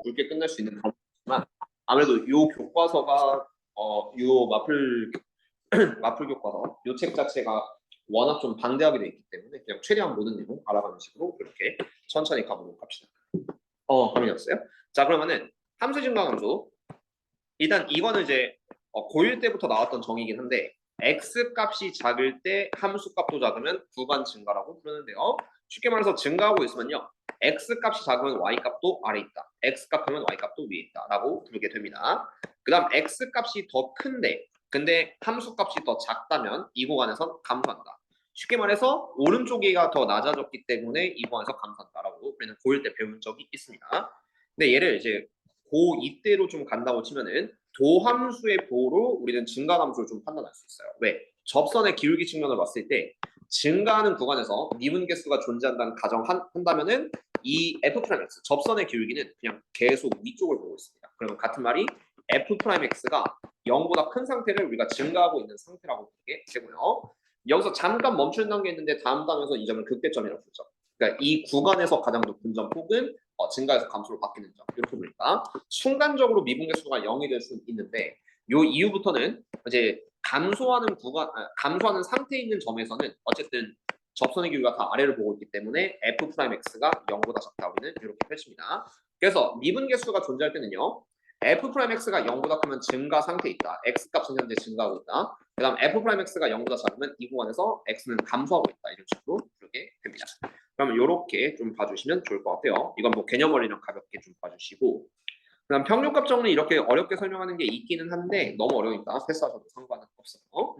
굵게 끝낼 수 있는 방법이지만 아무래도 요 교과서가 요 마플 마플 교과서 요 책 자체가 워낙 좀 방대하게 돼 있기 때문에 그냥 최대한 모든 내용 알아가는 식으로 이렇게 천천히 가보도록 합시다. 감이 왔어요? 자, 그러면은 함수 증가함수 일단 이거는 이제 고1 때부터 나왔던 정의이긴 한데 x 값이 작을 때 함수 값도 작으면 구간 증가라고 부르는데요. 쉽게 말해서 증가하고 있으면요. x 값이 작으면 y 값도 아래 있다. x 값하면 y 값도 위에 있다라고 부르게 됩니다. 그 다음 x 값이 더 큰데 근데 함수 값이 더 작다면 이 구간에선 감소한다. 쉽게 말해서 오른쪽이가 더 낮아졌기 때문에 이 구간에서 감소한다라고 우리는 고1 때 배운 적이 있습니다. 근데 얘를 이제 고2 때로 좀 간다고 치면은 도함수의 보로 우리는 증가함수를 좀 판단할 수 있어요. 왜? 접선의 기울기 측면을 봤을 때 증가하는 구간에서 미분 개수가 존재한다는 가정한다면은 이 f'(x) 접선의 기울기는 그냥 계속 위쪽을 보고 있습니다. 그러면 같은 말이 f'(x가 0보다 큰 상태를 우리가 증가하고 있는 상태라고 보게 되고요. 여기서 잠깐 멈추는 단계 있는데 다음 단에서 이 점을 극대점이라고 부르죠. 그러니까 이 구간에서 가장 높은 점 혹은 증가해서 감소로 바뀌는 점 이렇게 보니까 순간적으로 미분계수가 0이 될 수 있는데 요 이후부터는 이제 감소하는 상태에 있는 점에서는 어쨌든 접선의 기울기가 다 아래를 보고 있기 때문에 f'(x가 0보다 작다 우리는 이렇게 펼칩니다. 그래서 미분계수가 존재할 때는요. f'(x가 0보다 크면 증가 상태에 있다. x 값은 현재 증가하고 있다. 그 다음 f'(x가 0보다 작으면 이 구간에서 x는 감소하고 있다. 이런 식으로 부르게 됩니다. 그러면 이렇게 좀 봐주시면 좋을 것 같아요. 이건 뭐 개념원리랑 가볍게 좀 봐주시고 그다음 평균값 정리 이렇게 어렵게 설명하는 게 있기는 한데 너무 어려우니까 패스하셔도 상관은 없어요.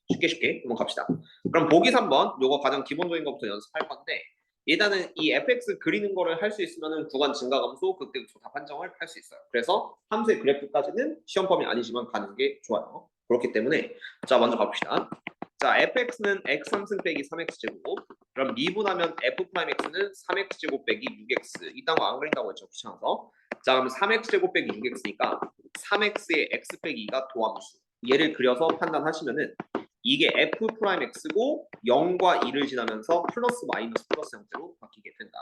쉽게 한번 갑시다. 그럼 보기 3번 요거 가장 기본적인 것부터 연습할 건데 일단은 이 fx 그리는 거를 할 수 있으면은 구간 증가 감소, 극대 극소 다 판정을 할 수 있어요. 그래서 함수의 그래프까지는 시험 범위 아니지만 가는 게 좋아요. 그렇기 때문에 자 먼저 가봅시다. 자 fx는 x 3승 빼기 3x 제곱 그럼 미분하면 f'(x는 3x 제곱 빼기 6x 이딴 거 안 그린다고 했죠 귀찮아서 자 그럼 3x 제곱 빼기 6x니까 3x의 x 빼기 2가 도함수 얘를 그려서 판단하시면은 이게 f'(x고 0과 2를 지나면서 플러스 마이너스 플러스 형태로 바뀌게 된다.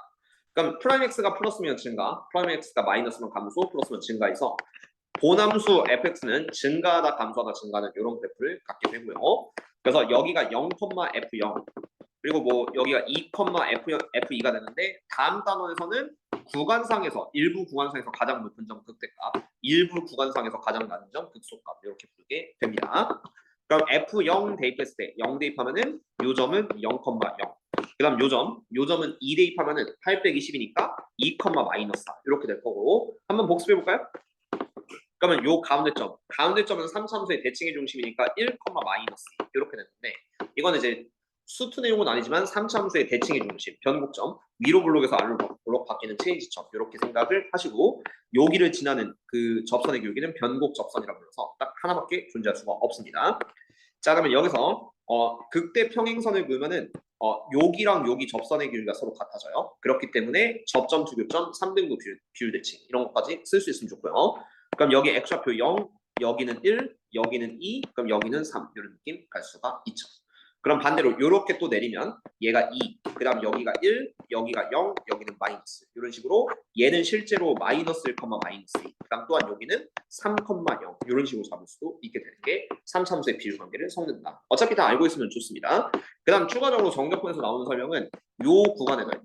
그럼 프라임x가 플러스면 증가, 프라임x가 마이너스면 감소, 플러스면 증가해서 본함수 fx는 증가하다 감소하다 증가하는 이런 그래프를 갖게 되고요. 그래서 여기가 0,f0 그리고 뭐 여기가 2,f2가 되는데 다음 단원에서는 구간상에서 일부 구간상에서 가장 높은 점 극대값, 일부 구간상에서 가장 낮은 점 극소값 이렇게 부르게 됩니다. 그럼 F0 대입했을 때 0 대입하면은 요 점은 0,0. 그 다음 요 점은 2 대입하면은 8 빼기 10이니까 2, 마이너스 4 이렇게 될 거고 한번 복습해 볼까요? 그러면 요 가운데 점은 3차함수의 대칭의 중심이니까 1, 마이너스 2 이렇게 되는데 이거는 이제 수투 내용은 아니지만 3차함수의 대칭의 중심, 변곡점, 위로 블록에서 아래로 블록 바뀌는 체인지점 이렇게 생각을 하시고 여기를 지나는 그 접선의 기울기는 변곡 접선이라고 불러서 딱 하나밖에 존재할 수가 없습니다. 자 그러면 여기서 극대 평행선을 그으면은 여기랑 여기 접선의 기울기가 서로 같아져요. 그렇기 때문에 접점 두 교점 3등분 비율 대칭 이런 것까지 쓸 수 있으면 좋고요. 그럼 여기 x좌표 0, 여기는 1, 여기는 2, 그럼 여기는 3 이런 느낌 갈 수가 있죠. 그럼 반대로 이렇게 또 내리면 얘가 2, 그 다음 여기가 1, 여기가 0, 여기는 마이너스 이런 식으로 얘는 실제로 마이너스 1, 마이너스 2, 그 다음 또한 여기는 3, 0 이런 식으로 잡을 수도 있게 되는 게 3차함수의 비율 관계를 섞는다. 어차피 다 알고 있으면 좋습니다. 그 다음 추가적으로 정적분에서 나오는 설명은 요 구간의 넓이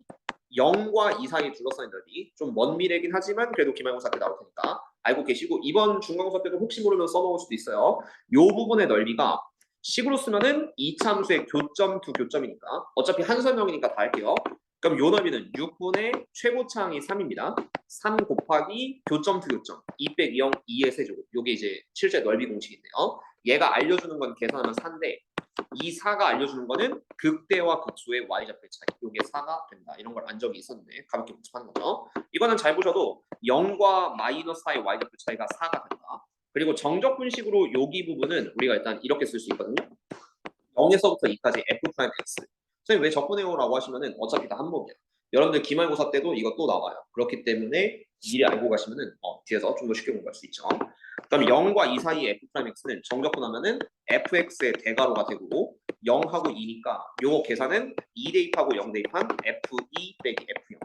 0과 2 사이에 둘러싸인 넓이 좀 먼 미래긴 하지만 그래도 기말고사 때 나올 테니까 알고 계시고 이번 중간고사 때도 혹시 모르면 써먹을 수도 있어요. 요 부분의 넓이가 식으로 쓰면은 2차 함수의 교점 두 교점이니까 어차피 한 설명이니까 다 할게요. 그럼 요 넓이는 6분의 최고차항이 3입니다. 3 곱하기 교점 두 교점 2 빼기 0 2의 세제곱 요게 이제 실제 넓이 공식인데요. 얘가 알려주는 건 계산하면 4인데 이 4가 알려주는 거는 극대와 극소의 y좌표의 차이 요게 4가 된다. 이런 걸 안 적이 있었는데 가볍게 복습하는 거죠. 이거는 잘 보셔도 0과 마이너스 4의 y좌표 차이가 4가 된다. 그리고 정적분식으로 여기 부분은 우리가 일단 이렇게 쓸 수 있거든요. 0에서부터 2까지 f'(x). 선생님 왜 적분해요라고 하시면은 어차피 다 한복이야. 여러분들 기말고사 때도 이거 또 나와요. 그렇기 때문에 미리 알고 가시면은 뒤에서 좀 더 쉽게 공부할 수 있죠. 그럼 0과 2 사이의 f'(x는 정적분하면은 fx의 대괄호가 되고 0하고 2니까 요거 계산은 2 대입하고 0 대입한 f2 빼기 f0.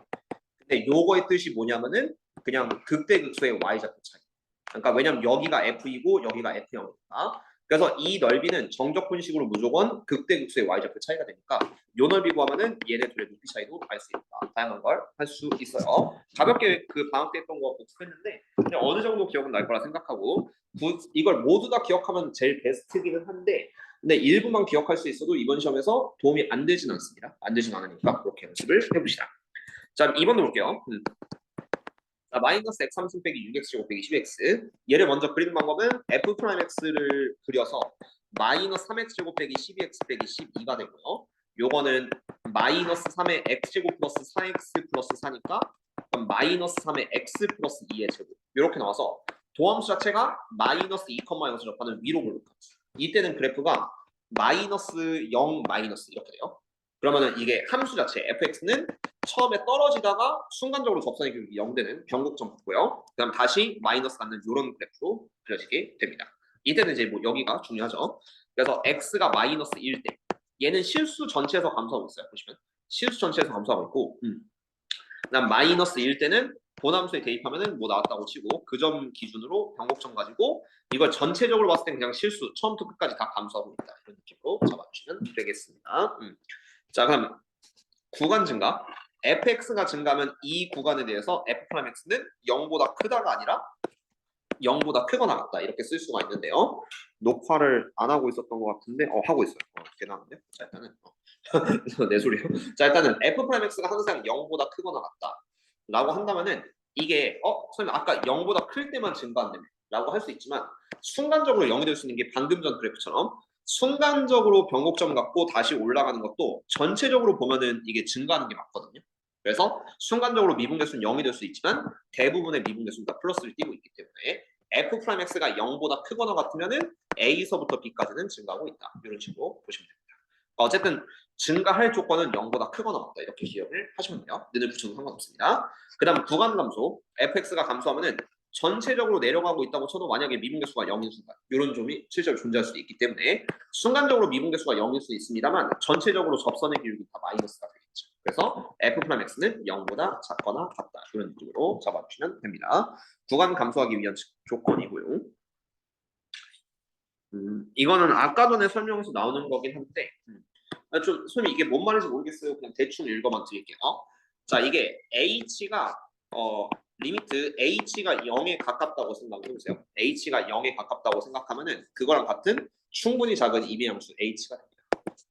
근데 요거의 뜻이 뭐냐면은 그냥 극대극소의 y좌표 차이. 그러니까 왜냐면 여기가 f이고 여기가 f0이니까. 그래서 이 넓이는 정적 분식으로 무조건 극대극소의 y좌표 차이가 되니까 요 넓이 구하면은 얘네 둘의 높이 차이도 알 수 있다. 다양한 걸 할 수 있어요. 가볍게 그 방학 때 했던 거 복습했는데 그냥 어느 정도 기억은 날 거라 생각하고 이걸 모두 다 기억하면 제일 베스트기는 한데 근데 일부만 기억할 수 있어도 이번 시험에서 도움이 안 되진 않습니다. 안 되진 않으니까 그렇게 연습을 해봅시다. 자, 2번도 볼게요. 자, 마이너스 x3승 빼기 6x 제곱 빼기 10x 얘를 먼저 그리는 방법은 f 프라임 x를 그려서 마이너스 3x 제곱 빼기 12x 빼기 12가 되고요. 요거는 마이너스 3의 x제곱 플러스 4x 플러스 4니까 그럼 마이너스 3의 x 플러스 2의 제곱 이렇게 나와서 도함수 자체가 마이너스 2, 0을 접하는 위로 볼록함수. 이때는 그래프가 마이너스 0, 마이너스 이렇게 돼요. 그러면은 이게 함수 자체 fx는 처음에 떨어지다가 순간적으로 접선의 기울기 0되는 변곡점 같고요. 그다음 다시 마이너스 갖는 이런 그래프로 그려지게 됩니다. 이때는 이제 뭐 여기가 중요하죠. 그래서 x가 마이너스 1 때 얘는 실수 전체에서 감소하고 있어요. 보시면 실수 전체에서 감소하고 있고 그다음 마이너스 1 때는 본함수에 대입하면은 뭐 나왔다고 치고 그 점 기준으로 변곡점 가지고 이걸 전체적으로 봤을 때 그냥 실수 처음부터 끝까지 다 감소하고 있다. 이런 느낌으로 잡아주시면 되겠습니다. 자, 그럼 구간 증가. fx가 증가하면 이 구간에 대해서 f'x는 0보다 크다가 아니라 0보다 크거나 같다. 이렇게 쓸 수가 있는데요. 녹화를 안 하고 있었던 것 같은데 하고 있어요. 괜찮은데요? 자, 일단은 내 소리요. 자, 일단은 f'x가 항상 0보다 크거나 같다. 라고 한다면은 이게 선생님 아까 0보다 클 때만 증가한다며 라고 할 수 있지만 순간적으로 0이 될 수 있는 게 방금 전 그래프처럼 순간적으로 변곡점 갖고 다시 올라가는 것도 전체적으로 보면은 이게 증가하는 게 맞거든요. 그래서 순간적으로 미분계수는 0이 될 수 있지만 대부분의 미분계수는 다 플러스를 띄고 있기 때문에 f'x가 0보다 크거나 같으면은 a서부터 b까지는 증가하고 있다. 이런 식으로 보시면 됩니다. 어쨌든 증가할 조건은 0보다 크거나 같다. 이렇게 기억을 하시면 돼요. 는을 붙여도 상관없습니다. 그 다음 구간 감소. fx가 감소하면은 전체적으로 내려가고 있다고 쳐도 만약에 미분계수가 0인 순간 이런 점이 실제로 존재할 수도 있기 때문에 순간적으로 미분계수가 0일 수 있습니다만 전체적으로 접선의 기울기 다 마이너스가 되겠죠. 그래서 f'x는 0보다 작거나 같다. 이런 느낌으로 잡아주시면 됩니다. 구간 감소하기 위한 조건이고요. 이거는 아까 전에 설명해서 나오는 거긴 한데 좀 선생님 이게 뭔 말인지 모르겠어요. 그냥 대충 읽어만 드릴게요. 자, 이게 h가 리미트 h가 0에 가깝다고 생각해 보세요. h가 0에 가깝다고 생각하면은 그거랑 같은 충분히 작은 이비함수 h가 됩니다.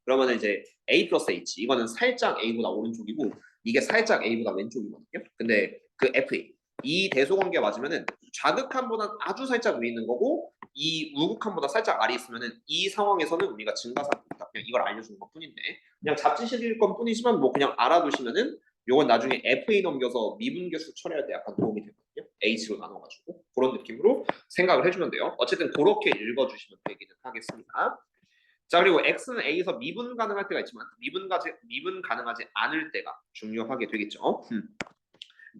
그러면 이제 a 플러스 h 이거는 살짝 a보다 오른쪽이고 이게 살짝 a보다 왼쪽이거든요. 근데 그 fa 이 대소관계가 맞으면은 좌극함보다 아주 살짝 위에 있는 거고 이 우극함보다 살짝 아래 있으면은 이 상황에서는 우리가 증가상태다. 그냥 이걸 알려주는 것 뿐인데 그냥 잡지식일 것 뿐이지만 뭐 그냥 알아두시면은 요건 나중에 FA 넘겨서 미분계수 처리할 때 약간 도움이 되거든요. H로 나눠가지고 그런 느낌으로 생각을 해주면 돼요. 어쨌든 그렇게 읽어주시면 되기는 하겠습니다. 자, 그리고 X는 A에서 미분 가능할 때가 있지만 미분 가능하지 않을 때가 중요하게 되겠죠.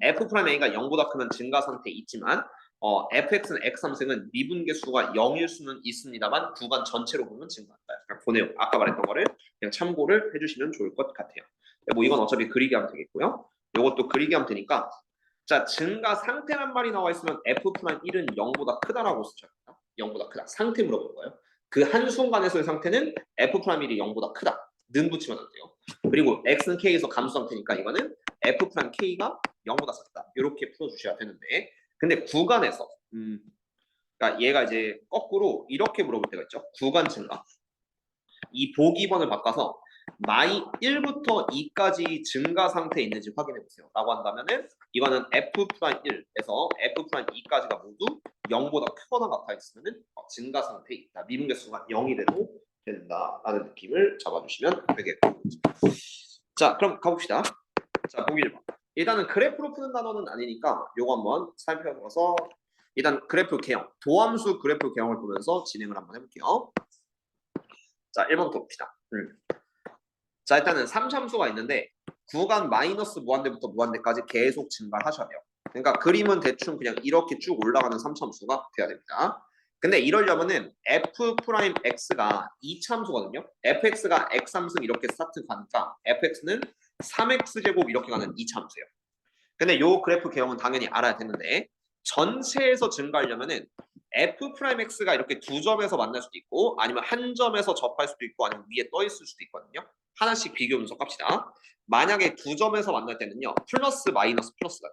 F'A가 0보다 크면 증가 상태에 있지만 fx는 x3승은 미분계수가 0일 수는 있습니다만 구간 전체로 보면 증가한다. 그러니까 그 내용 아까 말했던 거를 그냥 참고를 해주시면 좋을 것 같아요. 뭐 이건 어차피 그리기 하면 되겠고요. 이것도 그리기 하면 되니까 자, 증가 상태란 말이 나와 있으면 F'1은 0보다 크다라고 쓰죠. 0보다 크다. 상태 물어보는 거예요. 그 한순간에서의 상태는 F'1이 0보다 크다. 는 붙이면 안 돼요. 그리고 X는 K에서 감수 상태니까 이거는 F'K가 0보다 작다. 이렇게 풀어주셔야 되는데 근데 구간에서 그러니까 얘가 이제 거꾸로 이렇게 물어볼 때가 있죠. 구간 증가. 이 보기번을 바꿔서 마이 1부터 2까지 증가 상태에 있는지 확인해 보세요. 라고 한다면은 이거는 F'1에서 F'2까지가 모두 0보다 크거나 같아 있으면은 증가 상태에 있다. 미분계수가 0이 돼도 된다라는 느낌을 잡아주시면 되겠고. 자, 그럼 가봅시다. 자, 보기 1번. 일단은 그래프로 푸는 단어는 아니니까 요거 한번 살펴보서 일단 그래프 개형, 도함수 그래프 개형을 보면서 진행을 한번 해볼게요. 자, 1번부터 봅시다. 자, 일단은 3참수가 있는데 구간 마이너스 무한대부터 무한대까지 계속 증가하셔야 돼요. 그러니까 그림은 대충 그냥 이렇게 쭉 올라가는 3참수가 돼야 됩니다. 근데 이러려면은 f'x가 2참수거든요. fx가 x3승 이렇게 스타트 가니까 fx는 3x제곱 이렇게 가는 2참수예요. 근데 요 그래프 개형은 당연히 알아야 되는데 전체에서 증가하려면은 F'X가 이렇게 두 점에서 만날 수도 있고 아니면 한 점에서 접할 수도 있고 아니면 위에 떠 있을 수도 있거든요. 하나씩 비교 분석합시다. 만약에 두 점에서 만날 때는요. 플러스 마이너스 플러스가.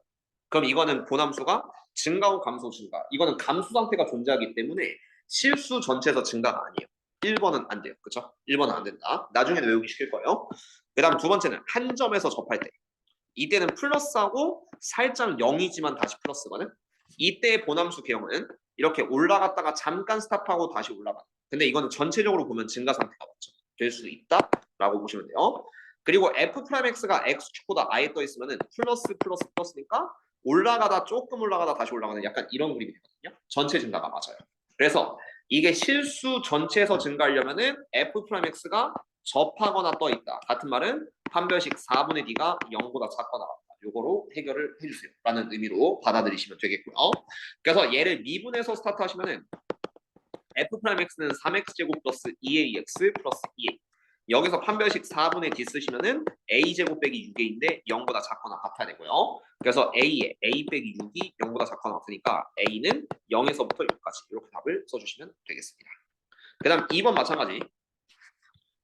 그럼 이거는 보남수가 증가고 감소 증가. 이거는 감수 상태가 존재하기 때문에 실수 전체에서 증가가 아니에요. 1번은 안 돼요. 그쵸? 1번은 안 된다. 나중에는 외우기 시킬 거예요. 그 다음 두 번째는 한 점에서 접할 때. 이때는 플러스하고 살짝 0이지만 다시 플러스거든. 이때의 보남수 개형은 이렇게 올라갔다가 잠깐 스탑하고 다시 올라가. 근데 이거는 전체적으로 보면 증가 상태가 맞죠. 될 수도 있다라고 보시면 돼요. 그리고 F'X가 X축보다 아예 떠 있으면은 플러스 플러스 플러스니까 올라가다 조금 올라가다 다시 올라가는 약간 이런 그림이 되거든요. 전체 증가가 맞아요. 그래서 이게 실수 전체에서 증가하려면은 F'X가 접하거나 떠 있다. 같은 말은 판별식 4분의 D가 0보다 작거나 같다. 요거로 해결을 해주세요. 라는 의미로 받아들이시면 되겠고요. 그래서 얘를 미분해서 스타트 하시면은 F'X는 3X제곱 플러스 2AX 플러스 2A. 여기서 판별식 4분의 D 쓰시면은 A제곱 빼기 6A인데 0보다 작거나 같아야 되고요. 그래서 A에 A 빼기 6이 0보다 작거나 같으니까 A는 0에서부터 6까지 이렇게 답을 써주시면 되겠습니다. 그 다음 2번 마찬가지.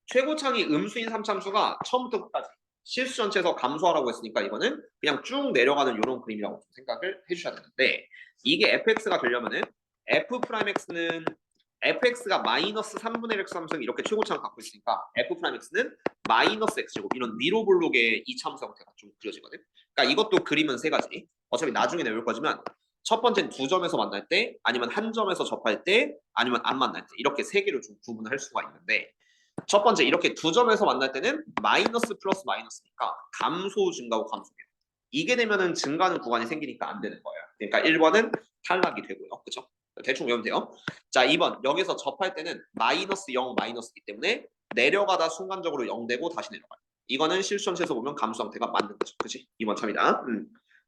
최고창이 음수인 3참수가 처음부터 끝까지 실수 전체에서 감소하라고 했으니까 이거는 그냥 쭉 내려가는 이런 그림이라고 생각을 해주셔야 되는데 이게 fx가 되려면은 f'x는 fx가 마이너스 3분의 1 x 함수 이렇게 최고창을 갖고 있으니까 f'x는 마이너스 x제곱 이런 위로 볼록의 이참수 형태가 좀 그려지거든. 그러니까 이것도 그림은 세 가지. 어차피 나중에 내올 거지만 첫 번째는 두 점에서 만날 때 아니면 한 점에서 접할 때 아니면 안 만날 때 이렇게 세 개로 좀 구분할 수가 있는데 첫 번째 이렇게 두 점에서 만날 때는 마이너스 플러스 마이너스니까 감소 증가고 감소해요. 이게 되면은 증가하는 구간이 생기니까 안 되는 거예요. 그러니까 1번은 탈락이 되고요. 그렇죠? 대충 외우면 돼요. 자 2번 여기서 접할 때는 마이너스 0 마이너스이기 때문에 내려가다 순간적으로 0 되고 다시 내려가요. 이거는 실수전체에서 보면 감수 상태가 맞는 거죠. 그치? 2번 참이다.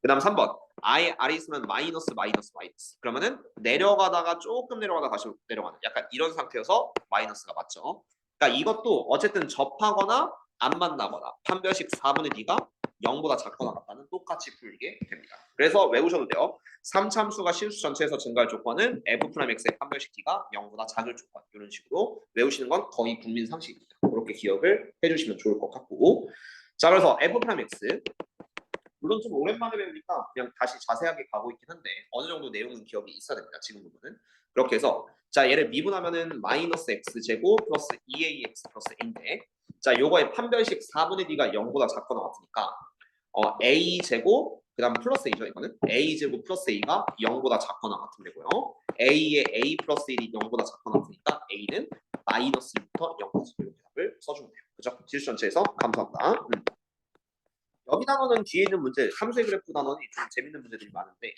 그 다음 3번 아예 아래 있으면 마이너스 마이너스 마이너스 그러면은 내려가다가 조금 내려가다 다시 내려가는 약간 이런 상태여서 마이너스가 맞죠. 그러니까 이것도 어쨌든 접하거나 안 만나거나 판별식 4분의 D가 0보다 작거나 같다는 똑같이 풀리게 됩니다. 그래서 외우셔도 돼요. 3참수가 실수 전체에서 증가할 조건은 F'X의 판별식 D가 0보다 작을 조건 이런 식으로 외우시는 건 거의 국민 상식입니다. 그렇게 기억을 해주시면 좋을 것 같고 자 그래서 F'X 물론 좀 오랜만에 배우니까 그냥 다시 자세하게 가고 있긴 한데 어느 정도 내용은 기억이 있어야 됩니다. 지금 부분은. 그렇게 해서 자 얘를 미분하면은 마이너스 x제곱 플러스 2ax 플러스 a인데 자 요거의 판별식 4분의 d가 0보다 작거나 같으니까 a제곱 그 다음 플러스 a죠 이거는 a제곱 플러스 a가 0보다 작거나 같으면 되고요. a의 a 플러스 1이 0보다 작거나 같으니까 a는 마이너스 1부터 0까지 이렇게 답을 써주면 돼요. 그죠? 실수 전체에서 감사합니다. 여기 단어는 뒤에 있는 문제, 함수의 그래프 단어는 좀 재밌는 문제들이 많은데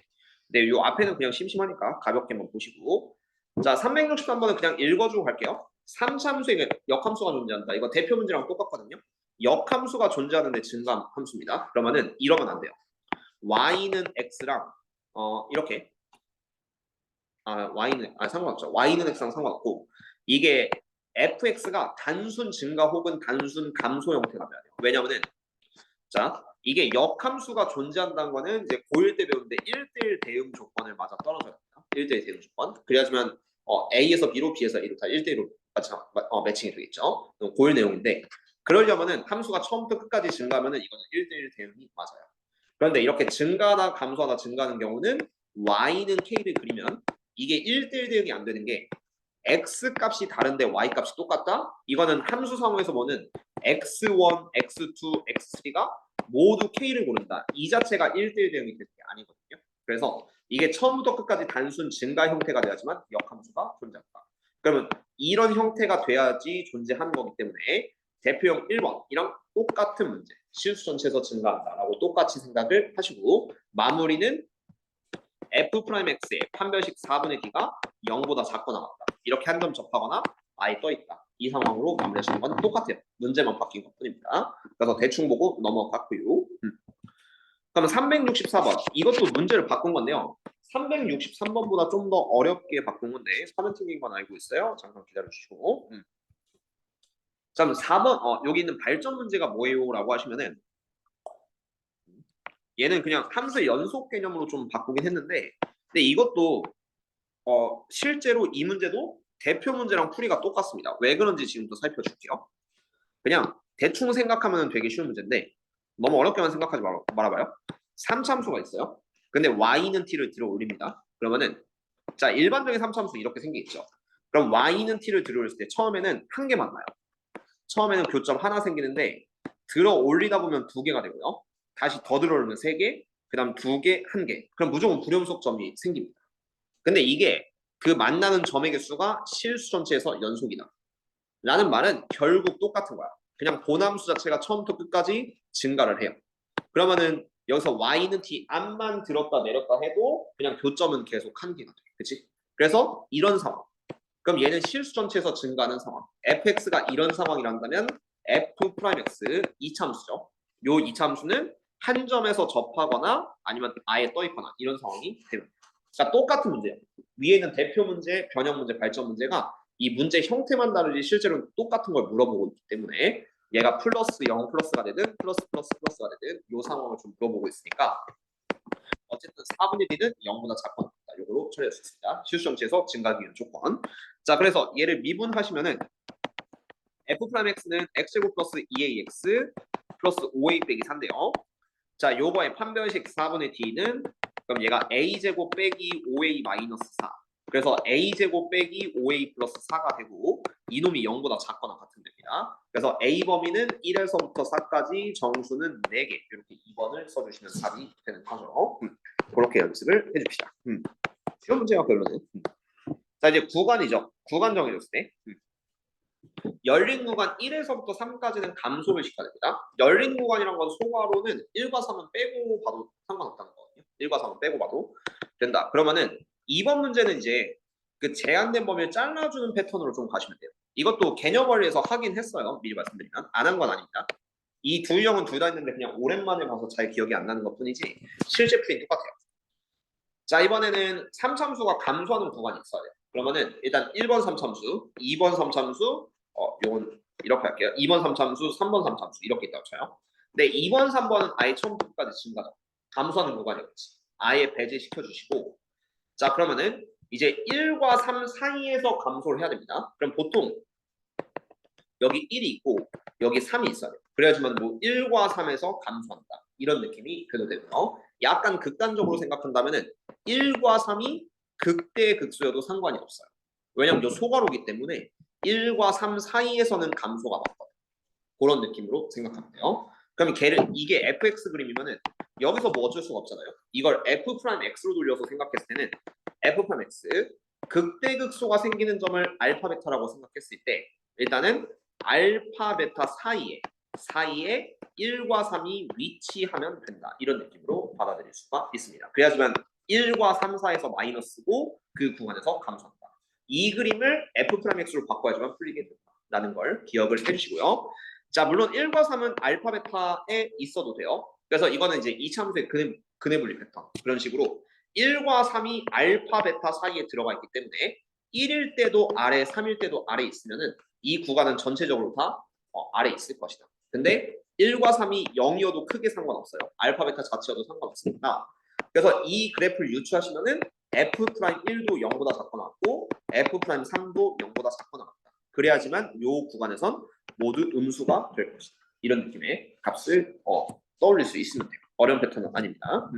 네, 요 앞에는 그냥 심심하니까 가볍게만 보시고 자, 363번은 그냥 읽어주고 갈게요. 3참수의 역함수가 존재한다. 이거 대표 문제랑 똑같거든요. 역함수가 존재하는데 증가 함수입니다. 그러면은 이러면 안 돼요. y는 x랑 이렇게 y는 상관없죠. y는 x랑 상관없고 이게 fx가 단순 증가 혹은 단순 감소 형태가 돼야 돼요. 왜냐면은 자, 이게 역함수가 존재한다는 거는 이제 고1 때 배웠는데 1대1 대응 조건을 맞아 떨어져야 됩니다. 1대1 대응 조건. 그래야지만 A에서 B로 B에서 A로 다 1대1로 매칭이 되겠죠. 고1 내용인데 그러려면은 함수가 처음부터 끝까지 증가하면은 이거는 1대1 대응이 맞아요. 그런데 이렇게 증가하다 감소하다 증가하는 경우는 Y는 K를 그리면 이게 1대1 대응이 안 되는 게 x 값이 다른데 y 값이 똑같다? 이거는 함수 상호에서 보는 x1, x2, x3가 모두 k를 고른다. 이 자체가 1대1 대응이 되는 게 아니거든요. 그래서 이게 처음부터 끝까지 단순 증가 형태가 돼야지만 역함수가 존재한다. 그러면 이런 형태가 돼야지 존재하는 거기 때문에 대표형 1번이랑 똑같은 문제 실수 전체에서 증가한다라고 똑같이 생각을 하시고 마무리는 F'X의 판별식 4분의 D가 0보다 작거나 같다. 이렇게 한 점 접하거나 아예 떠있다. 이 상황으로 마무리하시는 건 똑같아요. 문제만 바뀐 것 뿐입니다. 그래서 대충 보고 넘어갔고요. 그럼 364번. 이것도 문제를 바꾼 건데요. 363번보다 좀 더 어렵게 바꾼 건데 사면 튕긴건 알고 있어요. 잠깐 기다려주시고. 자, 그럼 4번 여기 있는 발전 문제가 뭐예요? 라고 하시면은 얘는 그냥 함수의 연속 개념으로 좀 바꾸긴 했는데 근데 이것도 실제로 이 문제도 대표 문제랑 풀이가 똑같습니다. 왜 그런지 지금부터 살펴줄게요. 그냥 대충 생각하면 되게 쉬운 문제인데 너무 어렵게만 생각하지 말아봐요. 3참수가 있어요. 근데 y는 t를 들어 올립니다. 그러면은 자 일반적인 3참수 이렇게 생기겠죠. 그럼 y는 t를 들어 올렸을 때 처음에는 한 개 만나요. 처음에는 교점 하나 생기는데 들어 올리다 보면 두 개가 되고요. 다시 더 들어 올리면 세 개, 그 다음 두 개, 한 개. 그럼 무조건 불연속점이 생깁니다. 근데 이게 그 만나는 점의 개수가 실수 전체에서 연속이다. 라는 말은 결국 똑같은 거야. 그냥 본함수 자체가 처음부터 끝까지 증가를 해요. 그러면은 여기서 y는 t 앞만 들었다 내렸다 해도 그냥 교점은 계속 한 개가 돼. 그치? 그래서 이런 상황. 그럼 얘는 실수 전체에서 증가하는 상황. fx가 이런 상황이란다면 f'x 이참수죠. 요 이참수는 한 점에서 접하거나 아니면 아예 떠 있거나 이런 상황이 됩니다. 그러니까 똑같은 문제예요. 위에 있는 대표 문제, 변형 문제, 발전 문제가 이 문제 형태만 다르지 실제로는 똑같은 걸 물어보고 있기 때문에 얘가 플러스 0 플러스가 되든 플러스 플러스 플러스가 되든 이 상황을 좀 물어보고 있으니까 어쨌든 4분의 1은 0보다 작거나 같다. 요거로 처리할 수 있습니다. 실수 정치에서 증가하기 위한 조건. 자, 그래서 얘를 미분하시면은 f'x는 x제곱 플러스 2ax 플러스 5a 빼기 4인데요. 자, 요거의 판별식 4분의 d는 그럼 얘가 a제곱 빼기 5a 마이너스 4. 그래서 a제곱 빼기 5a 플러스 4가 되고 이놈이 0보다 작거나 같은 됩니다. 그래서 a 범위는 1에서부터 4까지 정수는 4개. 이렇게 2번을 써주시면 답이 되는 거죠. 그렇게 연습을 해줍시다. 쉬운 문제가 결론은. 자, 이제 구간이죠. 구간 정해줬을 때. 열린 구간 1에서부터 3까지는 감소를 시켜야 됩니다. 열린 구간이란 건 소괄호는 1과 3은 빼고 봐도 상관없다는 거거든요. 1과 3은 빼고 봐도 된다. 그러면은 2번 문제는 이제 그 제한된 범위를 잘라주는 패턴으로 좀 가시면 돼요. 이것도 개념 원리에서 하긴 했어요. 미리 말씀드리면 안 한 건 아닙니다. 이 두 유형은 둘 다 있는데 그냥 오랜만에 봐서 잘 기억이 안 나는 것 뿐이지 실제 풀이는 똑같아요. 자, 이번에는 3참수가 감소하는 구간이 있어야 돼요. 그러면은 일단 1번 3참수, 2번 3참수, 요건 이렇게 할게요. 2번 3참수, 3번 3참수 이렇게 있다고 쳐요. 근데 2번, 3번은 아예 처음부터 끝까지 증가죠. 감소하는 구간이었지. 아예 배제시켜 주시고 자, 그러면은 이제 1과 3 사이에서 감소를 해야 됩니다. 그럼 보통 여기 1이 있고 여기 3이 있어야 돼요. 그래야지만 뭐 1과 3에서 감소한다. 이런 느낌이 그대로 되고요. 약간 극단적으로 생각한다면은 1과 3이 극대 극소여도 상관이 없어요. 왜냐면 이 소괄호기 때문에 1과 3 사이에서는 감소가 맞거든요. 그런 느낌으로 생각하면 돼요. 그럼 걔를 이게 fx 그림이면은 여기서 뭐 어쩔 수가 없잖아요. 이걸 f'x로 돌려서 생각했을 때는 f'x 극대극소가 생기는 점을 알파 베타라고 생각했을 때 일단은 알파 베타 사이에 1과 3이 위치하면 된다. 이런 느낌으로 받아들일 수가 있습니다. 그래야지만 1과 3 사이에서 마이너스고 그 구간에서 감소한다. 이 그림을 f'x로 바꿔야지만 풀리게 된다라는 걸 기억을 해주시고요. 자, 물론 1과 3은 알파 베타에 있어도 돼요. 그래서 이거는 이제 이참수의 근해 분리 패턴 그런 식으로 1과 3이 알파 베타 사이에 들어가 있기 때문에 1일 때도 아래 3일 때도 아래 있으면은 이 구간은 전체적으로 다 아래 있을 것이다. 근데 1과 3이 0이어도 크게 상관없어요. 알파 베타 자체여도 상관없습니다. 그래서 이 그래프를 유추하시면은 F'1도 0보다 작거나 같고 F'3도 0보다 작거나 같다. 그래야지만 이 구간에선 모두 음수가 될 것이다. 이런 느낌의 값을 떠올릴 수 있으면 돼요. 어려운 패턴은 아닙니다.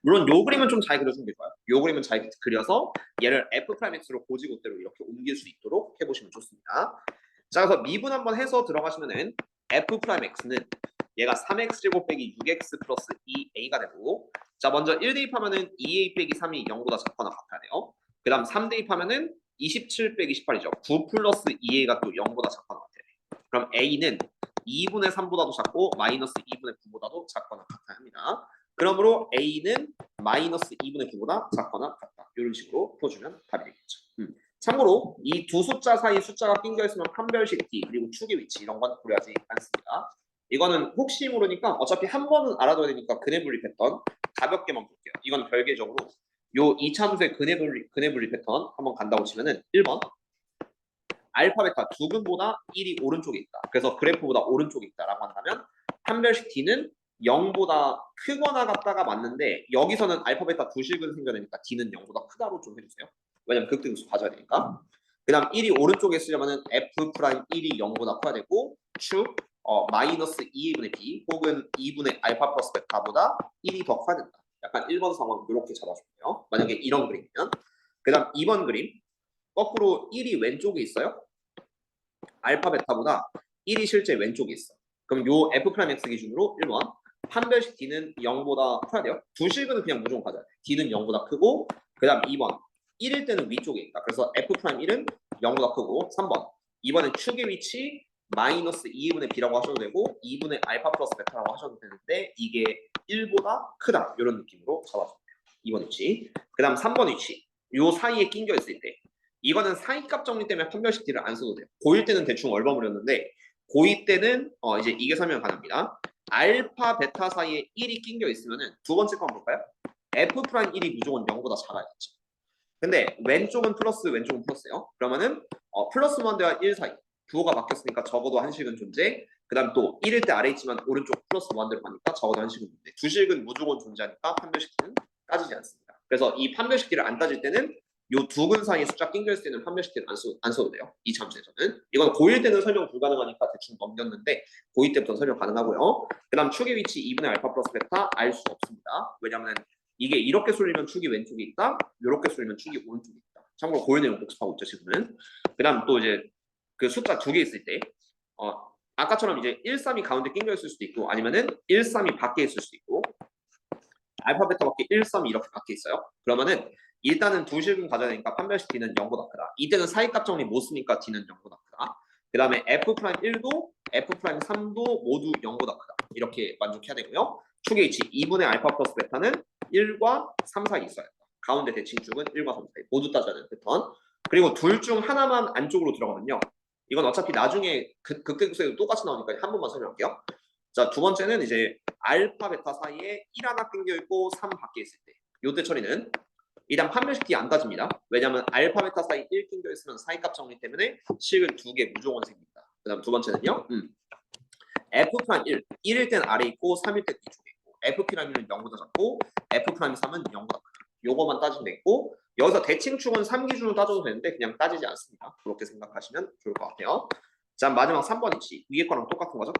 물론 요 그림은 좀 잘 그려주는 게 좋아요. 요 그림은 잘 그려서 얘를 f'x로 고지고대로 이렇게 옮길 수 있도록 해보시면 좋습니다. 자, 그래서 미분 한번 해서 들어가시면은 f'x는 얘가 3x 제곱 빼기 6x 플러스 2a가 되고 자, 먼저 1 대입하면은 2a 빼기 3이 0보다 작거나 같아야 돼요. 그 다음 3 대입하면은 27 빼기 18이죠. 9 플러스 2a가 또 0보다 작거나 같아야 돼요. 그럼 a는 2분의 3보다도 작고 마이너스 2분의 9보다도 작거나 같아야 합니다. 그러므로 a는 마이너스 2분의 9보다 작거나 같다. 이런 식으로 풀어주면 답이 되겠죠. 참고로 이 두 숫자 사이 숫자가 낑겨 있으면 판별식 d 그리고 축의 위치 이런 건 고려하지 않습니다. 이거는 혹시 모르니까 어차피 한 번은 알아둬야 되니까 근해 분리 패턴 가볍게만 볼게요. 이건 별개적으로 요 이차함수의 근해 분리 패턴 한번 간다고 치면은 1번 알파 베타 두근보다 1이 오른쪽에 있다. 그래서 그래프보다 오른쪽에 있다라고 한다면 판별식 d는 0보다 크거나 같다가 맞는데 여기서는 알파 베타 두 실근 생겨내니까 D는 0보다 크다로 좀 해주세요. 왜냐면 극등수 가져야 되니까. 그 다음 1이 오른쪽에 쓰려면은 F 프라임 1이 0보다 커야 되고 축 마이너스 2분의 B 혹은 2분의 알파 플러스 베타보다 1이 더 커야 된다. 약간 1번 상황 이렇게 잡아줄게요. 만약에 이런 그림이면. 그 다음 2번 그림 거꾸로 1이 왼쪽에 있어요. 알파 베타보다 1이 실제 왼쪽에 있어. 그럼 요 F 프라임 X 기준으로 1번 판별식 D는 0보다 커야 돼요. 두 실근은 그냥 무조건 가져야 돼. D는 0보다 크고 그 다음 2번 1일 때는 위쪽에 있다. 그래서 F 프라임 1은 0보다 크고 3번 이번엔 축의 위치 마이너스 2분의 B라고 하셔도 되고 2분의 알파 플러스 베타라고 하셔도 되는데 이게 1보다 크다. 이런 느낌으로 잡아주세요. 2번 위치. 그 다음 3번 위치. 요 사이에 낑겨 있을 때 이거는 사이값 정리 때문에 판별식 D를 안 써도 돼요. 고1 때는 대충 얼버무렸는데 고2 때는 이제 이게 설명 가능합니다. 알파 베타 사이에 1이 낑겨 있으면은 두 번째 거 한번 볼까요? F 프라임 1이 무조건 0보다 작아야겠죠. 근데 왼쪽은 플러스 왼쪽은 플러스예요. 그러면은 플러스 원대와 1 사이 부호가 바뀌었으니까 적어도 한 식은 존재. 그 다음 또 1일 때 아래 있지만 오른쪽 플러스 원대로 가니까 적어도 한 식은 존재. 두 식은 무조건 존재하니까 판별식은 따지지 않습니다. 그래서 이 판별식을 안 따질 때는 요 두 근 사이에 숫자 낑겨 있을 때는 판별식을 안 써도 돼요. 이 참수에서는. 이건 고1 때는 설명 불가능하니까 대충 넘겼는데 고2 때부터 설명 가능하고요. 그 다음 축의 위치 2분의 알파 플러스 베타 알 수 없습니다. 왜냐하면 이게 이렇게 쏠리면 축이 왼쪽에 있다. 이렇게 쏠리면 축이 오른쪽에 있다. 참고로 고유 내용 복습하고 있죠 지금은. 그다음 또 이제 그 숫자 두 개 있을 때 아까처럼 이제 1, 3이 가운데 낑겨 있을 수도 있고 아니면은 1, 3이 밖에 있을 수도 있고 알파 베타 밖에 1, 3이 이렇게 밖에 있어요. 그러면은 일단은 두 실근 가져야 되니까 판별식 D는 0보다 크다. 이때는 사이값 정리 못 쓰니까 D는 0보다 크다. 그 다음에 F 프라임 1도 F 프라임 3도 모두 0보다 크다. 이렇게 만족해야 되고요. 축의 위치 2분의 알파 플러스 베타는 1과 3 사이 있어야 된다. 가운데 대칭축은 1과 3 사이 모두 따져야 되는 패턴. 그리고 둘 중 하나만 안쪽으로 들어가면요. 이건 어차피 나중에 극대극소에도 똑같이 나오니까 한 번만 설명할게요. 자, 두 번째는 이제 알파 베타 사이에 1 하나 낑겨 있고 3 밖에 있을 때. 요때 처리는 일단 판별식 D 안 따집니다. 왜냐하면 알파 베타 사이 1 낑겨 있으면 사이값 정리 때문에 식은 두 개 무조건 생깁니다. 그 다음 두 번째는요. F 프라임 1, 1일 때는 아래 있고 3일 때는 뒤쪽에 있고 F 프라임 1은 0보다 작고 F 프라임 3은 0보다 크다. 요거만 따지면 되고 여기서 대칭축은 3 기준으로 따져도 되는데 그냥 따지지 않습니다. 그렇게 생각하시면 좋을 것 같아요. 자, 마지막 3번 위치. 위에 거랑 똑같은 거죠?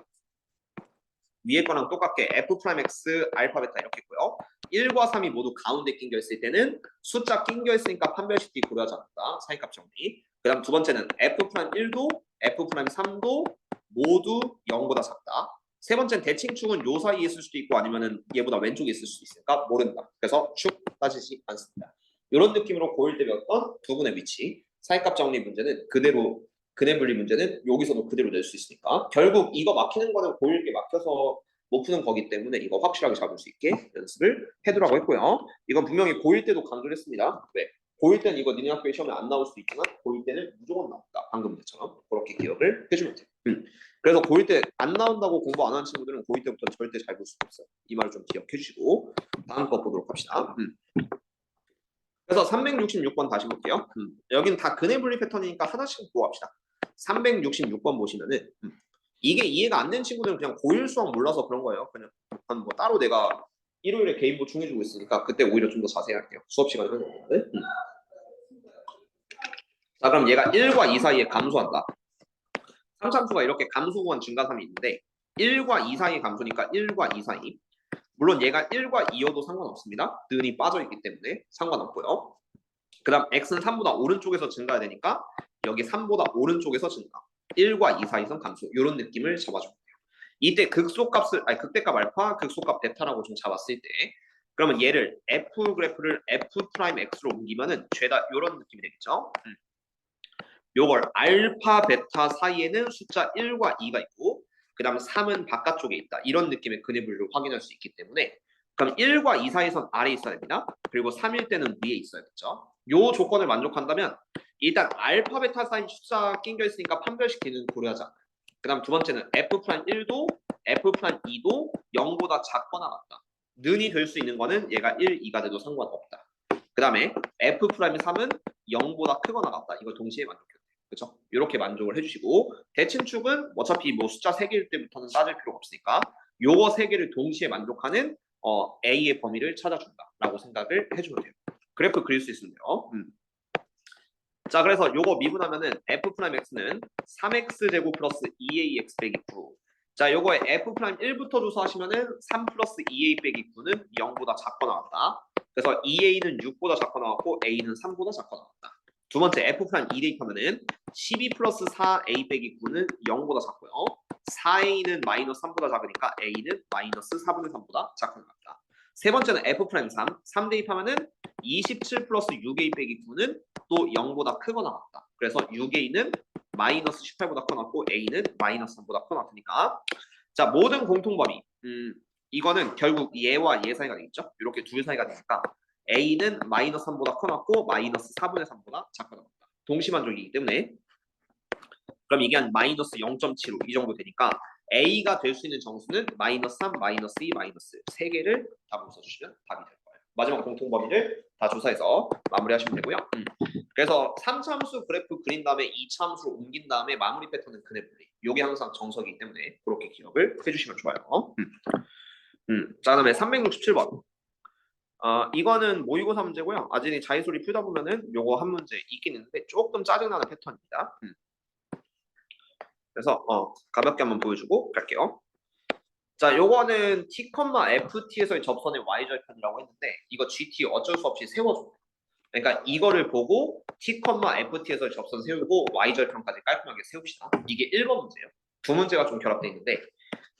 위에 거랑 똑같게 F 프라임 X 알파 베타 이렇게 있고요. 1과 3이 모두 가운데 낑겨 있을 때는 숫자 낑겨 있으니까 판별식 D 고려하지 않는다. 사이값 정리. 그 다음 두 번째는 F 프라임 1도 F 프라임 3도 모두 0보다 작다. 세 번째는 대칭축은 요 사이에 있을 수도 있고 아니면은 얘보다 왼쪽에 있을 수도 있으니까 모른다. 그래서 축 따지지 않습니다. 이런 느낌으로 고1 때 배웠던 두 분의 위치. 사이값 정리 문제는 그대로 근해 분리 문제는 여기서도 그대로 낼 수 있으니까 결국 이거 막히는 거는 고1게 막혀서 못 푸는 거기 때문에 이거 확실하게 잡을 수 있게 연습을 해두라고 했고요. 이건 분명히 고1 때도 강조를 했습니다. 왜? 고1 때는 이거 니네 학교에 시험에 안 나올 수도 있지만 고1 때는 무조건 나온다. 방금 전처럼 그렇게 기억을 해주면 돼요. 그래서 고1 때 안 나온다고 공부 안 하는 친구들은 고1 때부터 절대 잘 볼 수가 없어요. 이 말 좀 기억해 주시고 다음 거 보도록 합시다. 그래서 366번 다시 볼게요. 여기는 다 근해 분리 패턴이니까 하나씩 보고 합시다. 366번 보시면은 이게 이해가 안 되는 친구들은 그냥 고1 수학 몰라서 그런 거예요. 그냥 뭐 따로 내가 일요일에 개인 보충해주고 있으니까 그때 오히려 좀 더 자세히 할게요. 수업 시간에 하는 건데. 자, 그럼 얘가 1과 2 사이에 감소한다. 3참수가 이렇게 감소 구간 증가삼이 있는데 1과 2 사이의 감소니까 1과 2 사이. 물론 얘가 1과 2여도 상관없습니다. 는이 빠져있기 때문에 상관없고요. 그 다음 x는 3보다 오른쪽에서 증가해야 되니까 여기 3보다 오른쪽에서 증가. 1과 2 사이선 감소. 이런 느낌을 잡아주면 돼요. 이때 극소값을 극대값 알파, 극소값 베타라고 좀 잡았을 때 그러면 얘를 f 그래프를 f 프라임 x로 옮기면은 죄다 이런 느낌이 되겠죠. 요걸 알파 베타 사이에는 숫자 1과 2가 있고 그 다음 3은 바깥쪽에 있다. 이런 느낌의 근해 분류를 확인할 수 있기 때문에 그럼 1과 2 사이선 아래에 있어야 됩니다. 그리고 3일 때는 위에 있어야겠죠. 요 조건을 만족한다면 일단 알파 베타 사이 숫자 낑겨 있으니까 판별식 D는 고려하지 않아요. 그 다음 두 번째는 F 프라임 1도 F 프라임 2도 0보다 작거나 같다. 는이 될 수 있는 거는 얘가 1, 2가 돼도 상관없다. 그 다음에 F 프라임 3은 0보다 크거나 같다. 이걸 동시에 만족해요. 그렇죠? 이렇게 만족을 해주시고 대칭축은 어차피 뭐 숫자 3개일 때부터는 따질 필요가 없으니까 요거 세 개를 동시에 만족하는 A의 범위를 찾아준다라고 생각을 해주면 돼요. 그래프 그릴 수 있으면 돼요. 자, 그래서 요거 미분하면은 F'X는 3X 제곱 플러스 2AX 빼기 9. 자, 요거에 F'1부터 조사하시면은 3 플러스 2A 빼기 9는 0보다 작거 나왔다. 그래서 2A는 6보다 작거 나왔고 A는 3보다 작거 나왔다. 두 번째 F'2 대입하면은 12 플러스 4A 빼기 9는 0보다 작고요. 4A는 마이너스 3보다 작으니까 A는 마이너스 4분의 3보다 작거 나왔다. 세 번째는 F'3, 3 대입하면은 27 플러스 6A 빼기 9는 또 0보다 크거나 같다. 그래서 6A는 마이너스 18보다 커 나왔고 A는 마이너스 3보다 커 나왔으니까 자, 모든 공통범위 이거는 결국 얘와 얘 사이가 되겠죠. 이렇게 둘 사이가 되니까 A는 마이너스 3보다 커 나왔고 마이너스 4분의 3보다 작거 나왔다. 동시만족이기 때문에 그럼 이게 한 마이너스 0.75 이 정도 되니까 A가 될 수 있는 정수는 마이너스 3, 마이너스 2, 마이너스 3개를 답으로 써주시면 답이 될 거예요. 마지막 공통범위를 다 조사해서 마무리하시면 되고요. 그래서 3차 함수 그래프 그린 다음에 2차 함수로 옮긴 다음에 마무리 패턴은 근해 분리. 이게 항상 정석이기 때문에 그렇게 기억을 해주시면 좋아요. 자, 그다음에 367번. 이거는 모의고사 문제고요. 아진이 자의소리 풀다 보면은 요거 한 문제 있긴 있는데 조금 짜증나는 패턴입니다. 그래서 가볍게 한번 보여주고 갈게요. 자, 요거는 t, ft에서의 접선의 y절편이라고 했는데 이거 gt 어쩔 수 없이 세워줘. 그러니까 이거를 보고 t, ft에서의 접선 세우고 y절편까지 깔끔하게 세웁시다. 이게 1번 문제예요. 두 문제가 좀 결합되어 있는데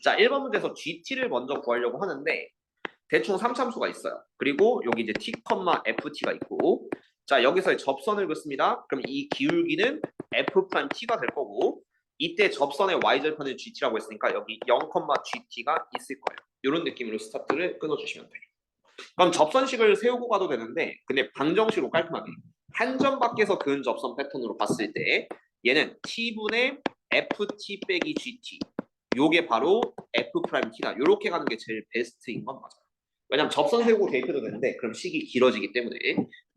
자, 1번 문제에서 gt를 먼저 구하려고 하는데 대충 3참수가 있어요. 그리고 여기 이제 t, ft가 있고 자, 여기서의 접선을 긋습니다. 그럼 이 기울기는 f't가 될 거고 이때 접선의 y절편을 gt라고 했으니까 여기 0,gt가 있을 거예요. 이런 느낌으로 스타트를 끊어주시면 돼요. 그럼 접선식을 세우고 가도 되는데 근데 방정식으로 깔끔하게 한 점 밖에서 그은 접선 패턴으로 봤을 때 얘는 t분의 ft 빼기 gt 요게 바로 f't다. 이렇게 가는 게 제일 베스트인 건 맞아요. 왜냐면 접선 세우고 대입해도 되는데 그럼 식이 길어지기 때문에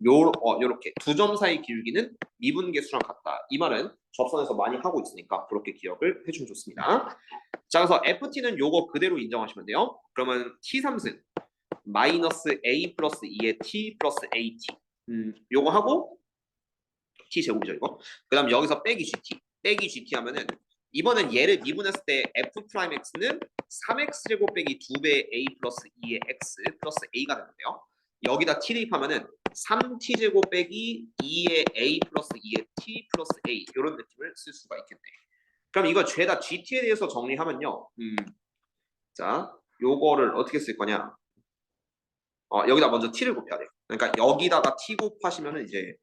요렇게 두 점 사이 기울기는 미분계수랑 같다. 이 말은 접선에서 많이 하고 있으니까 그렇게 기억을 해주면 좋습니다. 자, 그래서 ft는 요거 그대로 인정하시면 돼요. 그러면 t3승 마이너스 a 플러스 2의 t 플러스 at 요거 하고 t 제곱이죠 이거. 그 다음 여기서 빼기 gt 하면은 이번엔 얘를 미분했을 때 f'x는 3x 제곱 빼기 2배의 a 플러스 2의 x 플러스 a가 되는데요. 여기다 t 대입하면은 3t 제곱 빼기 2의 a 플러스 2의 t 플러스 a 이런 느낌을 쓸 수가 있겠네. 그럼 이거 죄다 gt에 대해서 정리하면요. 자, 요거를 어떻게 쓸 거냐? 여기다 먼저 t를 곱해야 돼요. 그러니까 여기다가 t 곱하시면은 이제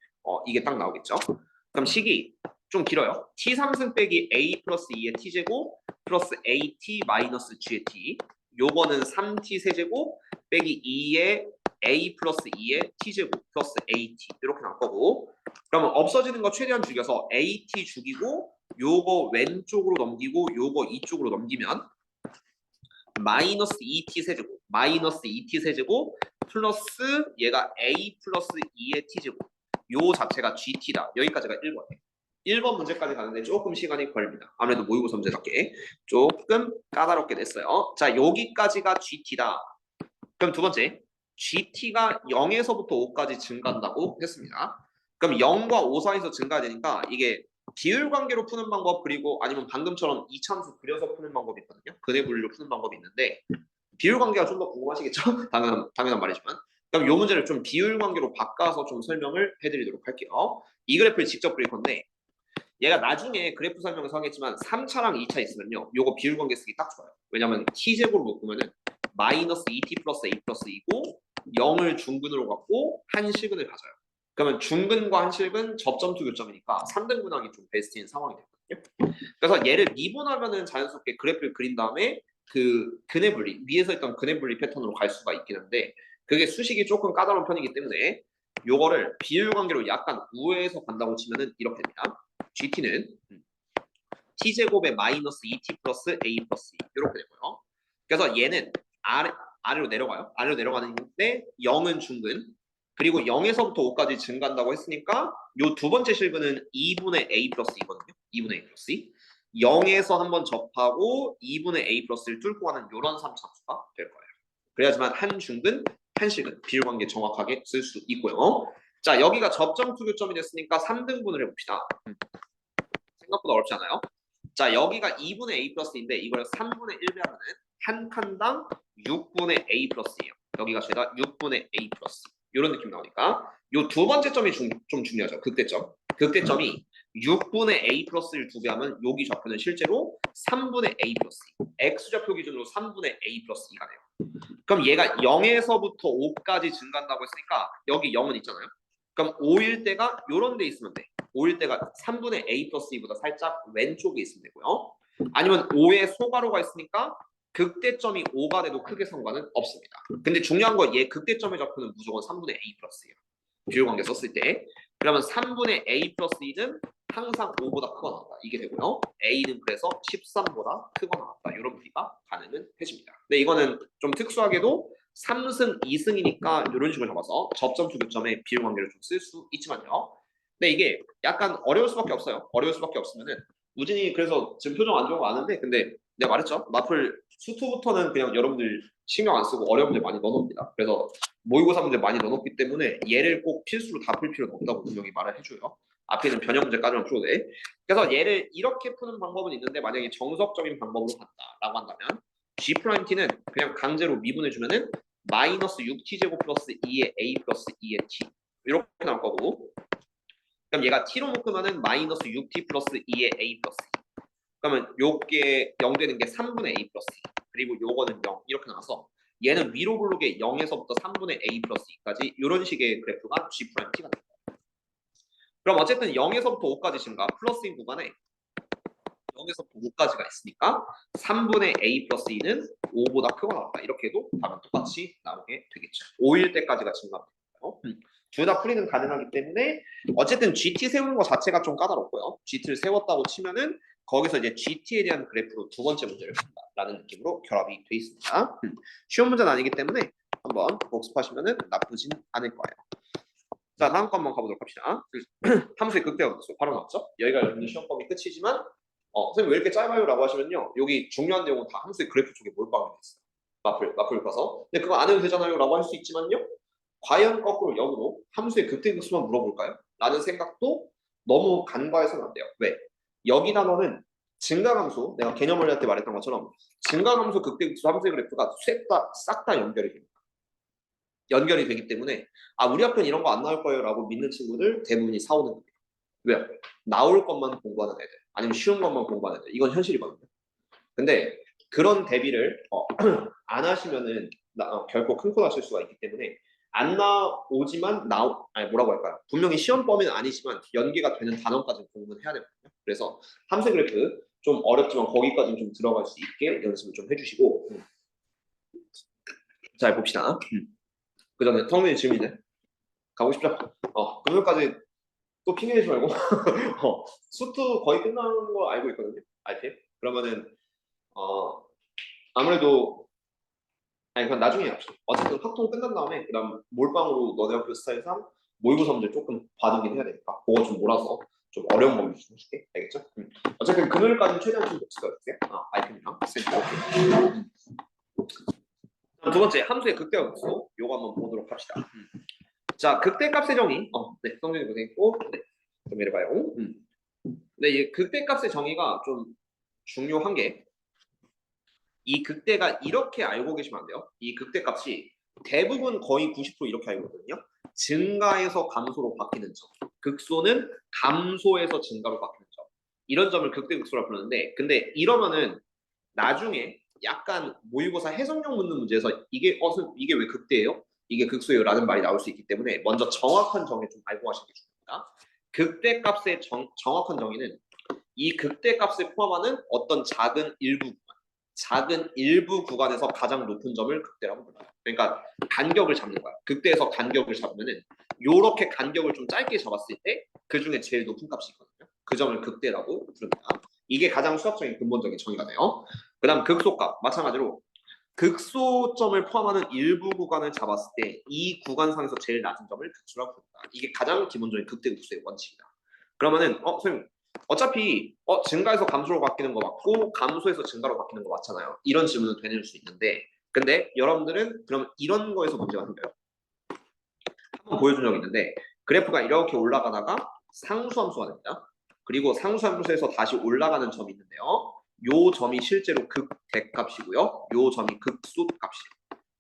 이게 딱 나오겠죠. 그럼 식이 좀 길어요. t3승 빼기 a 플러스 2의 t제곱 플러스 at 마이너스 g의 t 요거는 3t 세제곱 빼기 2의 a 플러스 2의 t제곱 플러스 at 이렇게 나올 거고 그러면 없어지는 거 최대한 죽여서 at 죽이고 요거 왼쪽으로 넘기고 요거 이쪽으로 넘기면 마이너스 2t 세제곱 플러스 얘가 a 플러스 2의 t제곱 요 자체가 gt다. 여기까지가 1번이에요. 1번 문제까지 가는데 조금 시간이 걸립니다. 아무래도 모의고사 문제답게 조금 까다롭게 됐어요. 자, 여기까지가 gt다. 그럼 두 번째 gt가 0에서부터 5까지 증가한다고 했습니다. 그럼 0과 5 사이에서 증가되니까 이게 비율 관계로 푸는 방법 그리고 아니면 방금처럼 이참수 그려서 푸는 방법이 있거든요. 근해 분리로 푸는 방법이 있는데 비율 관계가 좀 더 궁금하시겠죠? 당연한 말이지만 그럼 이 문제를 좀 비율 관계로 바꿔서 좀 설명을 해드리도록 할게요. 이 그래프를 직접 그릴 건데 얘가 나중에 그래프 설명에서 하겠지만 3차랑 2차 있으면요. 요거 비율 관계 쓰기 딱 좋아요. 왜냐면 t제곱을 묶으면은 마이너스 2t 플러스 a 플러스 2고 0을 중근으로 갖고 한실근을 가져요. 그러면 중근과 한실근 접점투 교점이니까 3등분하기 좀 베스트인 상황이 되거든요. 그래서 얘를 미분하면은 자연스럽게 그래프를 그린 다음에 그 근해 분리 위에서 했던 근해 분리 패턴으로 갈 수가 있긴 한데 그게 수식이 조금 까다로운 편이기 때문에 요거를 비율 관계로 약간 우회해서 간다고 치면은 이렇게 됩니다. gt는 t제곱의 마이너스 2t 플러스 a 플러스 2 이렇게 되고요. 그래서 얘는 아래로 내려가요. 아래로 내려가는데 0은 중근 그리고 0에서부터 5까지 증가한다고 했으니까 요 두 번째 실근은 2분의 a 플러스 2거든요. 2분의 a 플러스 2. 0에서 한번 접하고 2분의 a 플러스를 뚫고 가는 이런 3차수가 될 거예요. 그래야지만 한 중근, 한 식은 비율관계 정확하게 쓸 수 있고요. 자, 여기가 접점 투교점이 됐으니까 3등분을 해봅시다. 생각보다 어렵지 않아요? 자, 여기가 2분의 a 플러스인데 이걸 3분의 1 배하면 한 칸당 6분의 a 플러스예요. 여기가 죄다 6분의 a 플러스. 이런 느낌 나오니까 요 두 번째 점이 좀 중요하죠. 극대점. 극대점이 6분의 a 플러스를 두 배하면 여기 좌표는 실제로 3분의 a 플러스. x좌표 기준으로 3분의 a 플러스 2가 돼요. 그럼 얘가 0에서부터 5까지 증가한다고 했으니까 여기 0은 있잖아요. 그럼 5일 때가 요런 데 있으면 돼. 5일 때가 3분의 a 플러스 2보다 살짝 왼쪽에 있으면 되고요. 아니면 5의 소가로가 있으니까 극대점이 5가 돼도 크게 상관은 없습니다. 근데 중요한 건 얘 극대점의 좌표는 무조건 3분의 a 플러스예요. 비율관계 썼을 때. 그러면 3분의 a 플러스 2는 항상 5보다 크거나 같다. 이게 되고요. a는 그래서 13보다 크거나 같다. 이런 풀이가 가능은 해집니다. 근데 이거는 좀 특수하게도 3승, 2승이니까 이런 식으로 잡아서 접점 두 교점의 비율관계를 좀 쓸 수 있지만요. 근데 이게 약간 어려울 수밖에 없어요. 어려울 수밖에 없으면은 우진이 그래서 지금 표정 안 좋은 거 아는데 근데 내가 말했죠. 마플 수투부터는 그냥 여러분들 신경 안 쓰고 어려운 문제 많이 넣어놓습니다. 그래서 모의고사 문제 많이 넣어놓기 때문에 얘를 꼭 필수로 다 풀 필요는 없다고 분명히 말을 해줘요. 앞에 있는 변형 문제까지만 풀어도 돼. 그래서 얘를 이렇게 푸는 방법은 있는데 만약에 정석적인 방법으로 간다라고 한다면 G'T는 그냥 강제로 미분해주면은 마이너스 6t제곱 플러스 2의 a 플러스 2의 t 이렇게 나올 거고 그럼 얘가 t로 묶으면은 마이너스 6t 플러스 2의 a 플러스 2 그러면 요게 0 되는 게 3분의 a 플러스 2 그리고 요거는 0 이렇게 나와서 얘는 위로 블록에 0에서부터 3분의 a 플러스 2까지 이런 식의 그래프가 G'T가 됩니다. 그럼 어쨌든 0에서부터 5까지 증가 플러스인 구간에 0에서부터 5까지가 있으니까 3분의 a 플러스 2는 5보다 크거나 같다. 이렇게 해도 답은 똑같이 나오게 되겠죠. 5일 때까지가 증가합니다. 둘 다 풀이는 가능하기 때문에 어쨌든 GT 세우는 것 자체가 좀 까다롭고요. GT를 세웠다고 치면은 거기서 이제 GT에 대한 그래프로 두 번째 문제를 푼다라는 느낌으로 결합이 돼 있습니다. 쉬운 문제는 아니기 때문에 한번 복습하시면은 나쁘진 않을 거예요. 자, 다음 거 한번 가보도록 합시다. 함수의 극대화函수 바로 나왔죠? 여기가 여러분들 시험 범위 끝이지만 선생님 왜 이렇게 짧아요? 라고 하시면요. 여기 중요한 내용은 다 함수의 그래프 쪽에 몰빵이 돼 있어요. 마플 봐서. 근데 그거 안 해도 되잖아요? 라고 할 수 있지만요. 과연 거꾸로 역으로 함수의 극대극수만 물어볼까요? 라는 생각도 너무 간과해서는 안 돼요. 왜? 여기 단어는 증가함수, 내가 개념을 할 때 말했던 것처럼 증가함수, 극대극수, 함수의 그래프가 싹 다 연결이 됩니다. 연결이 되기 때문에 우리 학교는 이런 거 안 나올 거예요 라고 믿는 친구들 대부분이 사오는 겁니다. 왜요? 나올 것만 공부하는 애들 아니면 쉬운 것만 공부하는 애들 이건 현실이거든요. 근데 그런 대비를 안 하시면은 결코 큰 코 다칠 수가 있기 때문에 안 나오지만 뭐라고 할까요? 분명히 시험 범위는 아니지만 연계가 되는 단원까지 공부는 해야 되거든요. 그래서 함수 그래프 좀 어렵지만 거기까지는 좀 들어갈 수 있게 연습을 좀 해주시고 잘 봅시다. 그 전에 성민이 질문이네. 가고 싶죠? 금요일까지 또 핑계대지 말고 수트 거의 끝나는 거 알고 있거든요. RPM. 그러면은 아무래도 그건 나중에 합시다. 어쨌든 학통 끝난 다음에 그다음 몰빵으로 너네 학교 스타일 3 모의고사 문제 조금 받으긴 해야 되니까 그거 좀 몰아서 좀 어려운 범위 좀 줄게. 알겠죠? 어쨌든 금요일까지는 최대한 좀 복습해볼게요. RPM이랑 쌤. 두 번째 함수의 극대화函수 요거 한번 보도록 합시다. 자, 극대값의 정의. 네, 성준이 고생했고, 네, 좀 내려봐요. 네, 이 극대값의 정의가 좀 중요한 게 이 극대가 이렇게 알고 계시면 안 돼요. 이 극대값이 대부분 거의 90% 이렇게 알고 있거든요. 증가에서 감소로 바뀌는 점. 극소는 감소에서 증가로 바뀌는 점. 이런 점을 극대극소라 부르는데, 근데 이러면은 나중에 약간 모의고사 해석용 묻는 문제에서 이게 왜 극대예요? 이게 극소예요? 라는 말이 나올 수 있기 때문에 먼저 정확한 정의 좀 알고 가시는 게 중요합니다. 극대값의 정확한 정의는 이 극대값을 포함하는 어떤 작은 일부 구간에서 가장 높은 점을 극대라고 불러요. 그러니까 간격을 잡는 거야. 극대에서 간격을 잡으면은 요렇게 간격을 좀 짧게 잡았을 때 그 중에 제일 높은 값이 있거든요. 그 점을 극대라고 부릅니다. 이게 가장 수학적인 근본적인 정의가 돼요. 그 다음 극소값 마찬가지로 극소점을 포함하는 일부 구간을 잡았을 때 이 구간상에서 제일 낮은 점을 극소라고 부릅니다. 이게 가장 기본적인 극대 극소의 원칙이다. 그러면은 선생님 어차피 증가해서 감소로 바뀌는 거 맞고 감소해서 증가로 바뀌는 거 맞잖아요. 이런 질문은 되는 수 있는데 근데 여러분들은 그럼 이런 거에서 문제가 생겨요. 한번 보여준 적이 있는데 그래프가 이렇게 올라가다가 상수함수가 됩니다. 그리고 상수함수에서 다시 올라가는 점이 있는데요. 요 점이 실제로 극대값이고요. 요 점이 극소값이에요.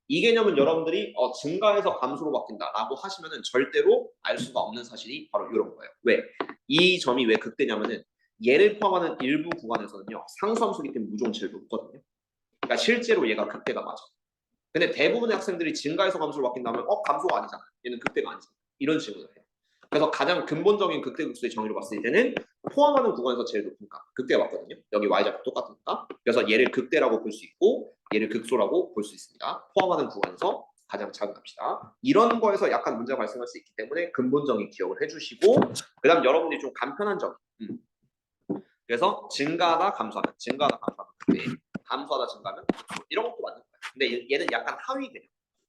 이 개념은 여러분들이 증가해서 감소로 바뀐다라고 하시면은 절대로 알 수가 없는 사실이 바로 이런 거예요. 왜? 이 점이 왜 극대냐면은 얘를 포함하는 일부 구간에서는요 상수함수기 때문에 무조건 제일 높거든요. 그러니까 실제로 얘가 극대가 맞아. 근데 대부분의 학생들이 증가해서 감소로 바뀐다면 감소가 아니잖아. 얘는 극대가 아니잖아. 이런 식으로 해요. 그래서 가장 근본적인 극대 극소의 정의를 봤을 때는 포함하는 구간에서 제일 높은 값 극대가 맞거든요. 여기 y좌표 똑같으니까. 그래서 얘를 극대라고 볼 수 있고 얘를 극소라고 볼 수 있습니다. 포함하는 구간에서 가장 작은 값이다. 이런 거에서 약간 문제가 발생할 수 있기 때문에 근본적인 기억을 해주시고 그다음 여러분들이 좀 간편한 점. 그래서 증가하다 감소하면 증가하다 감소하면 극대, 감소하다 증가하면 극소. 이런 것도 맞는 거예요. 근데 얘는 약간 하위 개념.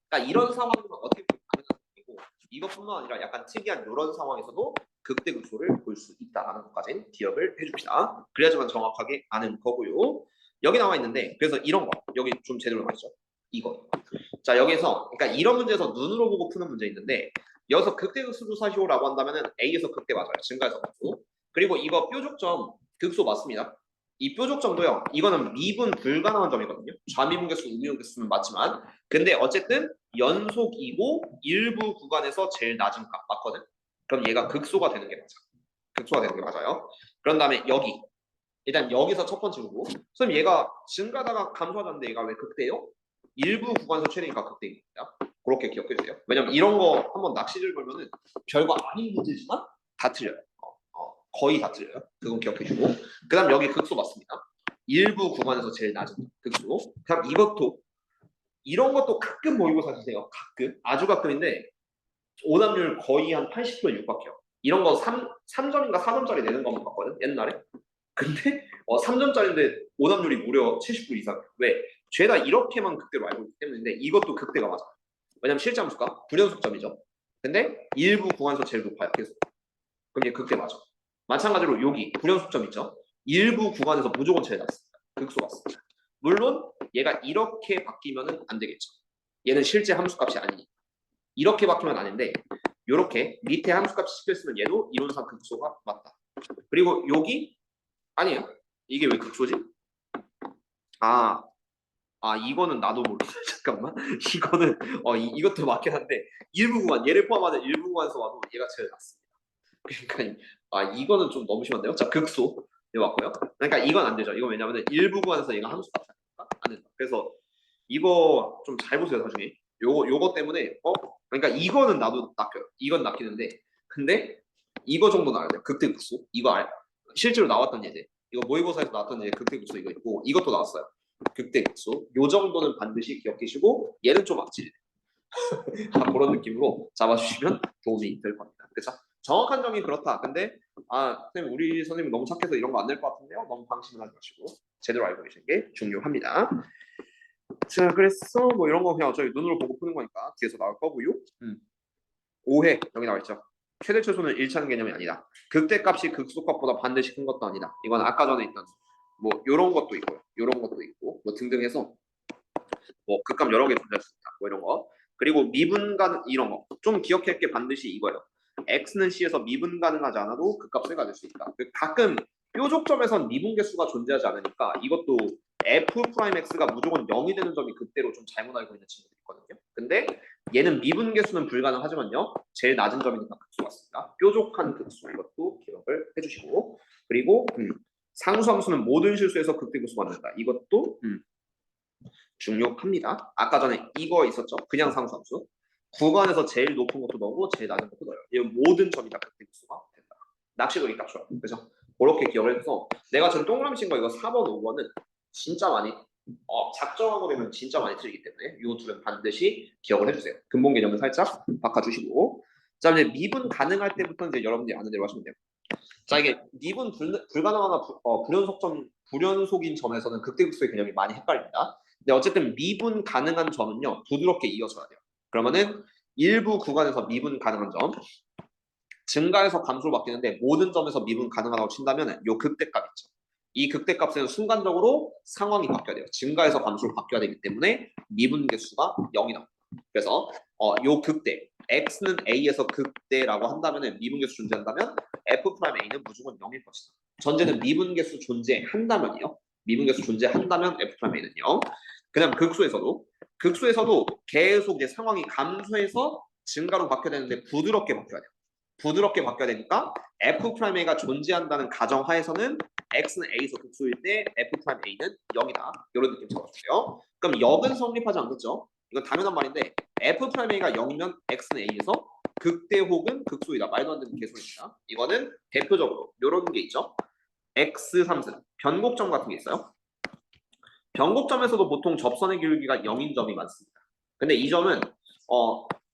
그러니까 이런 상황에서 어떻게 보면 가능한 거고 이것뿐만 아니라 약간 특이한 이런 상황에서도 극대 극소를 볼 수 있다는 것까지는 기억을 해줍시다. 그래야지만 정확하게 아는 거고요. 여기 나와 있는데 그래서 이런 거 여기 좀 제대로 나와 있죠. 이거. 자 여기서 그러니까 이런 문제에서 눈으로 보고 푸는 문제 있는데 여기서 극대 극소도 사시오라고 한다면은 A에서 극대 맞아요. 증가해서 극소. 그리고 이거 뾰족점 극소 맞습니다. 이 뾰족점도요. 이거는 미분 불가능한 점이거든요. 좌미분계수, 우미분계수는 맞지만 근데 어쨌든 연속이고 일부 구간에서 제일 낮은 값 맞거든. 그럼 얘가 극소가 되는 게 맞아. 극소가 되는 게 맞아요. 그런 다음에 여기 일단 여기서 첫 번째고 선생님 얘가 증가하다가 감소하자는데 얘가 왜 극대요? 일부 구간에서 최대니까 극대입니다. 그렇게 기억해 주세요. 왜냐면 이런 거 한번 낚시를 걸면은 별거 아닌 문제지만 다 틀려요. 거의 다 틀려요. 그건 기억해 주고 그 다음 여기 극소 맞습니다. 일부 구간에서 제일 낮은 극소. 그럼 이것도 이런 것도 가끔 모의고사 주세요. 가끔 아주 가끔인데 오답률 거의 한 80%에 육박해요. 이런 거 3점인가 4점짜리 내는 거만 봤거든 옛날에. 근데 3점짜리인데 오답률이 무려 79 이상. 왜? 죄다 이렇게만 극대로 알고 있기 때문인데 이것도 극대가 맞아. 왜냐면 실제 함수가 불연속점이죠. 근데 일부 구간에서 제일 높아요. 계속. 그럼 얘 극대 맞아. 마찬가지로 여기 불연속점 있죠. 일부 구간에서 무조건 제일 낮습니다. 극소 맞습니다. 물론 얘가 이렇게 바뀌면은 안 되겠죠. 얘는 실제 함수값이 아니니까. 이렇게 바뀌면 아닌데 이렇게 밑에 함수값이 찍혀있으면 얘도 이론상 극소가 맞다. 그리고 여기 아니에요. 이게 왜 극소지? 이거는 나도 모르겠어. 잠깐만. 이거는 이것도 맞긴 한데 일부 구간 얘를 포함하는 일부 구간에서 와도 얘가 제일 낫습니다. 그러니까 이거는 좀 너무 심한데요. 자 극소 네 맞고요. 그러니까 이건 안 되죠. 이건 왜냐면은 일부 구간에서 얘가 함수값이 아니니까 안 된다. 그래서 이거 좀 잘 보세요 나중에. 요거 때문에 그러니까 이거는 나도 낚여요. 이건 낚이는데 근데 이거 정도 나와야 돼. 극대 극소 이거 실제로 나왔던 예제. 이거 모의고사에서 나왔던 예제 극대 극소 이거 있고 이것도 나왔어요. 극대 극소 요 정도는 반드시 기억해주시고 얘는 좀 악질 그런 느낌으로 잡아주시면 도움이 될 겁니다. 그렇죠? 정확한 점이 그렇다. 근데 선생님 우리 선생님 너무 착해서 이런 거 안 될 것 같은데요. 너무 방심을 하지 마시고 제대로 알고 계시는 게 중요합니다. 자 그래서 뭐 이런 거 그냥 저희 눈으로 보고 푸는 거니까 뒤에서 나올 거고요. 오해 여기 나와 있죠. 최대 최소는 일치하는 개념이 아니다. 극대값이 극소값보다 반드시 큰 것도 아니다. 이건 아까 전에 있던 뭐 이런 것도 있고요. 이런 것도 있고 뭐 등등 해서 뭐 극값 여러 개 존재할 수 있다. 뭐 이런 거. 그리고 미분 가능 이런 거. 좀 기억할 게 반드시 이거예요. x는 c에서 미분 가능하지 않아도 극값을 가질 수 있다. 가끔 뾰족점에선 미분계수가 존재하지 않으니까 이것도 f 프라임 x가 무조건 0이 되는 점이 그때로 좀 잘못 알고 있는 친구들이 있거든요. 근데 얘는 미분계수는 불가능하지만요. 제일 낮은 점이니까 극수 같습니다. 뾰족한 극수 이것도 기억을 해주시고 그리고 상수함수는 모든 실수에서 극대극수가 된다. 이것도 중요합니다. 아까 전에 이거 있었죠. 그냥 상수함수. 구간에서 제일 높은 것도 넣고 제일 낮은 것도 넣어요. 이 모든 점이 다 극대극수가 된다. 낚시도 딱 좋아요. 그래서 그렇게 기억을 해서 내가 지금 동그라미 친 거 이거 4번, 5번은 진짜 많이 작정하고 되면 진짜 많이 틀리기 때문에 이 둘은 반드시 기억을 해주세요. 근본 개념을 살짝 바꿔주시고 자 이제 미분 가능할 때부터 이제 여러분들이 아는 대로 하시면 돼요. 자 이게 미분 불가능하나 불연속인 점에서는 극대극소의 개념이 많이 헷갈립니다. 근데 어쨌든 미분 가능한 점은요 부드럽게 이어져야 돼요. 그러면은 일부 구간에서 미분 가능한 점 증가해서 감소로 바뀌는데 모든 점에서 미분 가능하다고 친다면 요 극대값 있죠. 이 극대값은 순간적으로 상황이 바뀌어야 돼요. 증가해서 감소로 바뀌어야 되기 때문에 미분 개수가 0이다. 그래서 요 극대 x는 a에서 극대라고 한다면 미분 개수 존재한다면 f 프라임 a는 무조건 0일 것이다. 전제는 미분 개수 존재한다면이요. 미분 개수 존재한다면 f 프라임 a는 0. 그다음 극수에서도 계속 이제 상황이 감소해서 증가로 바뀌어야 되는데 부드럽게 바뀌어야 돼요. 부드럽게 바뀌어야 되니까 f 프라임 a가 존재한다는 가정하에서는 x는 a에서 극수일 때 f 프라임 a는 0이다. 이런 느낌 잡아주세요. 그럼 역은 성립하지 않겠죠? 이건 당연한 말인데 f 프라임 a가 0이면 x는 a에서 극대 혹은 극소이다. 말도 안 되는 개소리입니다. 이거는 대표적으로 이런 게 있죠. x3승 변곡점 같은 게 있어요. 변곡점에서도 보통 접선의 기울기가 0인 점이 많습니다. 근데 이 점은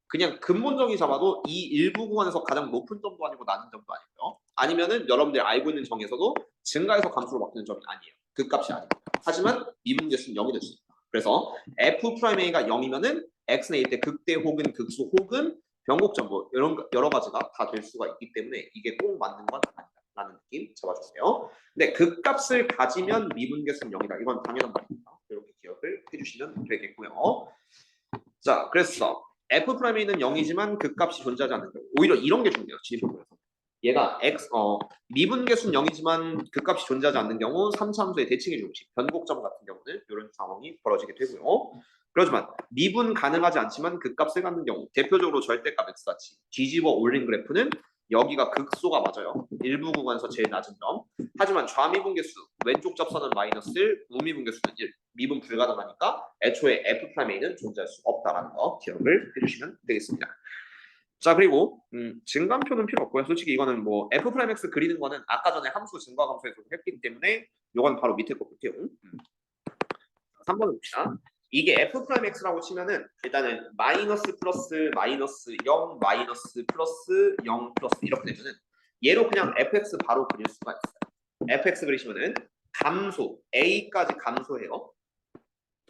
그냥 근본적인 잡아도 이 일부 구간에서 가장 높은 점도 아니고 낮은 점도 아니고요. 아니면은 여러분들이 알고 있는 정에서도 증가해서 감소로 바뀌는 점이 아니에요. 그 값이 아닙니다. 하지만 미분계수는 0이 될 수 있다. 그래서 f'(a가 0이면은 x는 a 때 극대 혹은 극소 혹은 변곡점 뭐 이런 여러 가지가 다 될 수가 있기 때문에 이게 꼭 맞는 건 아니다라는 느낌 잡아주세요. 근데 그 값을 가지면 미분계수는 0이다. 이건 당연한 말입니다. 이렇게 기억을 해주시면 되겠고요. 자, 그래서 f'(a는 0이지만 그 값이 존재하지 않는 경우 오히려 이런 게 중요해요. 진입부분에서 얘가 미분계수는 0이지만 그 값이 존재하지 않는 경우 3차 함수의 대칭의 중심 변곡점 같은 경우는 이런 상황이 벌어지게 되고요. 그렇지만 미분 가능하지 않지만 그 값을 갖는 경우 대표적으로 절대값 x같이 뒤집어 올린 그래프는 여기가 극소가 맞아요. 일부 구간에서 제일 낮은 점. 하지만 좌미분계수 왼쪽 접선은 마이너스 1, 우미분계수는 1. 미분 불가능하니까 애초에 f'a는 존재할 수 없다라는 거 기억을 해주시면 되겠습니다. 자, 그리고 증감표는 필요 없고요. 솔직히 이거는 뭐 f'x 그리는 거는 아까 전에 함수 증가 감소에서 했기 때문에 이건 바로 밑에 거 볼게요. 3번 봅시다. 이게 f'x라고 치면은 일단은 마이너스 플러스 마이너스 0 마이너스 플러스 0 플러스 이렇게 되면은 얘로 그냥 fx 바로 그릴 수가 있어요. fx 그리시면은 감소 a까지 감소해요.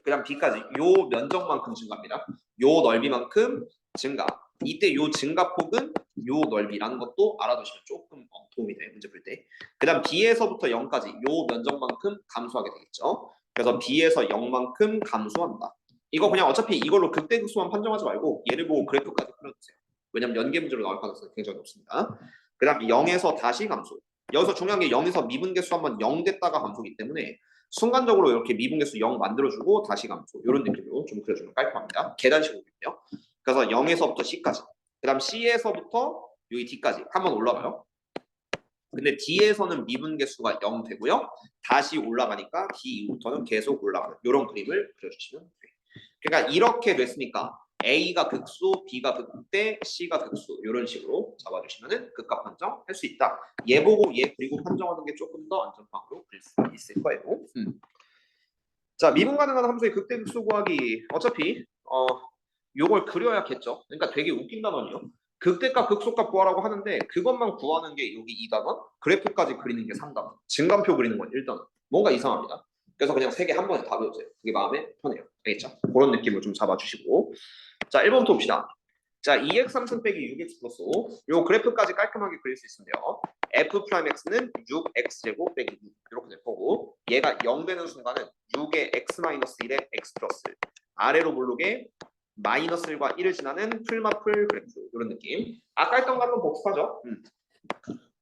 그다음 b까지 요 면적만큼 증가합니다. 요 넓이만큼 증가. 이때 요 증가폭은 요 넓이라는 것도 알아두시면 조금 도움이 돼요. 문제 풀 때. 그다음 b에서부터 0까지 요 면적만큼 감소하게 되겠죠. 그래서 b에서 0만큼 감소한다. 이거 그냥 어차피 이걸로 극대극소만 판정하지 말고 얘를 보고 그래프까지 풀어주세요. 왜냐면 연계 문제로 나올 가능성이 굉장히 높습니다. 그다음 0에서 다시 감소. 여기서 중요한 게 0에서 미분계수 한번 0 됐다가 감소기 때문에 순간적으로 이렇게 미분계수 0 만들어주고 다시 감소 이런 느낌으로 좀 그려주면 깔끔합니다. 계단식으로요. 그래서 0에서부터 C까지 그 다음 C에서부터 여기 D까지 한번 올라가요. 근데 D에서는 미분계수가 0 되고요. 다시 올라가니까 D 이후부터는 계속 올라가는 이런 그림을 그려주시면 돼요. 그러니까 이렇게 됐으니까 A가 극소, B가 극대, C가 극소 이런 식으로 잡아주시면 극값 판정할 수 있다. 얘 보고 얘 그리고 판정하는 게 조금 더 안전빵으로 그릴 수 있을 거예요. 자, 미분 가능한 함수의 극대 극소 구하기 어차피 요걸 그려야겠죠. 그러니까 되게 웃긴 단어예요. 극대값 극소값 구하라고 하는데 그것만 구하는 게 여기 2단원, 그래프까지 그리는 게 3단원, 증감표 그리는 건 1단원. 뭔가 이상합니다. 그래서 그냥 3개 한 번에 다 배우세요. 그게 마음에 편해요. 알겠죠? 그런 느낌을 좀 잡아주시고. 자, 1번부터 봅시다. 자, 2x 3승 빼기 6x 플러스 5. 요 그래프까지 깔끔하게 그릴 수 있는데요. f'x는 6x제곱 빼기 6 이렇게 될 거고 얘가 0 되는 순간은 6의 x-1의 x 플러스 아래로 몰록에 마이너스 1과 1을 지나는 풀마풀 그래프 이런 느낌. 아까 했던 거 한번 복습하죠.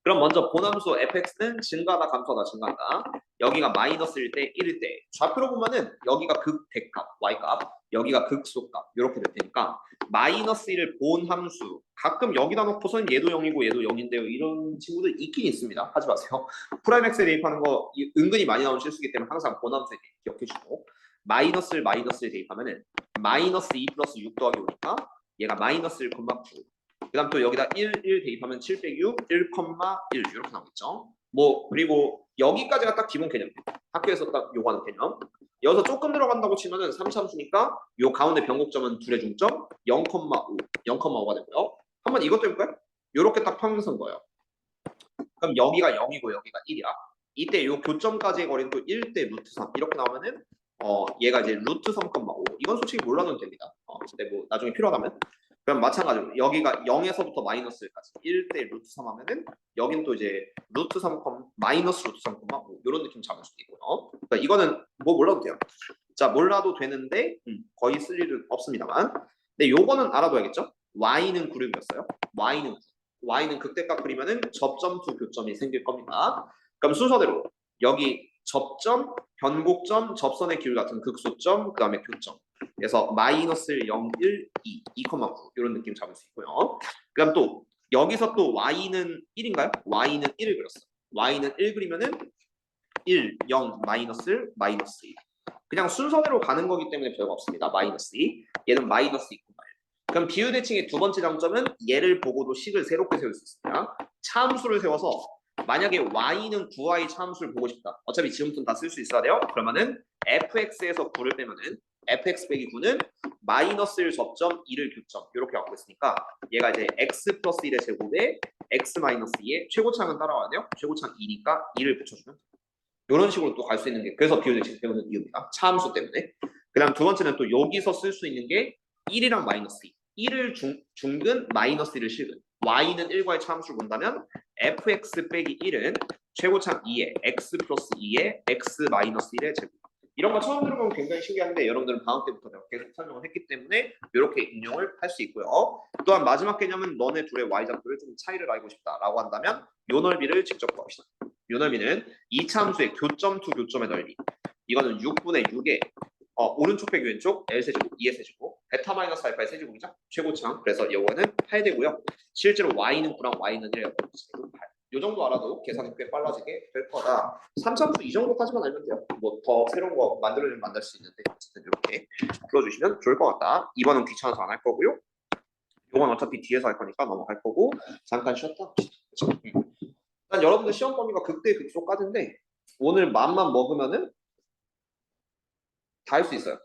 그럼 먼저 본함수 fx는 증가하다 감소하다 증가한다. 여기가 마이너스일 때 1일 때 좌표로 보면은 여기가 극대값 y값 여기가 극소값 이렇게 될 테니까 마이너스 1을 본함수 가끔 여기다 놓고선 얘도 0이고 얘도 0인데요 이런 친구들 있긴 있습니다. 하지 마세요. 프라임 x에 대입하는 거 은근히 많이 나오는 실수기 때문에 항상 본함수에 기억해주고 마이너스를 대입하면은 마이너스 2 플러스 6 더하기 5니까 얘가 마이너스 1, 9. 그 다음 또 여기다 1 대입하면 7 빼기 6, 1, 1 이렇게 나오겠죠. 뭐 그리고 여기까지가 딱 기본 개념. 학교에서 딱 요구하는 개념. 여기서 조금 들어간다고 치면은 3차함수니까 요 가운데 변곡점은 둘의 중점 0,5, 0,5가 되고요. 한번 이것도 해볼까요? 요렇게 딱 평행선 거예요. 그럼 여기가 0이고 여기가 1이야. 이때 요 교점까지의 거리는 또 1대 루트 3 이렇게 나오면은 얘가 이제 루트 3,5 이건 솔직히 몰라도 됩니다. 근데 뭐 나중에 필요하다면 그럼 마찬가지로 여기가 0에서부터 마이너스 1까지 1대 루트 3 하면은 여긴 또 이제 루트 3, 마이너스 루트 3, 뭐 이런 느낌 잡을 수도 있고요. 그러니까 이거는 뭐 몰라도 돼요. 자, 몰라도 되는데 거의 쓸 일은 없습니다만. 근데 요거는 알아둬야겠죠? y는 9를 그렸어요. y는 극대값 그리면은 접점 두 교점이 생길 겁니다. 그럼 순서대로 여기 접점, 변곡점, 접선의 기울 같은 극소점, 그 다음에 교점. 그래서 마이너스 0, 1, 2, 2,9 이런 느낌 잡을 수 있고요. 그다음 또 여기서 또 y는 1인가요? y는 1을 그렸어요. y는 1 그리면은 1, 0, 마이너스 1, 마이너스 2. 그냥 순서대로 가는 거기 때문에 별거 없습니다. 마이너스 2. 얘는 마이너스 2,1. 그럼 비율대칭의 두 번째 장점은 얘를 보고도 식을 새롭게 세울 수 있습니다. 차함수를 세워서 만약에 y는 9y 차함수를 보고 싶다. 어차피 지금부터 다 쓸 수 있어야 돼요. 그러면은 fx에서 9를 빼면은 fx 빼기 9는 마이너스 1 접점 2를 교점 이렇게 갖고 있으니까 얘가 이제 x 플러스 1의 제곱에 x 마이너스 2의 최고차는 따라와야 돼요. 최고차는 2니까 2를 붙여주면 이런 식으로 또 갈 수 있는 게 그래서 비율대칭 배우는 이유입니다. 차함수 때문에. 그 다음 두 번째는 또 여기서 쓸 수 있는 게 1이랑 마이너스 2. 1을 중근 마이너스 1을 실근. y는 1과의 차함수를 본다면 fx 빼기 1은 최고참 2의 x 플러스 2의 x 마이너스 1의 제곱. 이런 거 처음 들어보면 굉장히 신기한데 여러분들은 방학 때부터 내가 계속 설명을 했기 때문에 이렇게 인용을 할 수 있고요. 또한 마지막 개념은 너네 둘의 y좌표를 좀 차이를 알고 싶다라고 한다면 요 넓이를 직접 구합시다. 요 넓이는 이 차함수의 교점 투 교점의 넓이. 이거는 6분의 6의 오른쪽 빼기 왼쪽 L세제곱, 2의 세제곱, 베타 마이너스 알파의 세제곱이죠. 최고참. 그래서 이거는 8되고요. 실제로 y는 9랑 y는 1이라고 세제곱 8. 이 정도 알아도 계산이 꽤 빨라지게 될 거다. 3참수 이 정도까지만 알면 돼요. 뭐 더 새로운 거 만들어주면 만들 수 있는데 어쨌든 이렇게 풀어주시면 좋을 것 같다. 2번은 귀찮아서 안 할 거고요. 이건 어차피 뒤에서 할 거니까 넘어갈 거고 잠깐 쉬었다. 일단 여러분들 시험 범위가 극대 극소까지인데 오늘 맘만 먹으면은 다 할 수 있어요.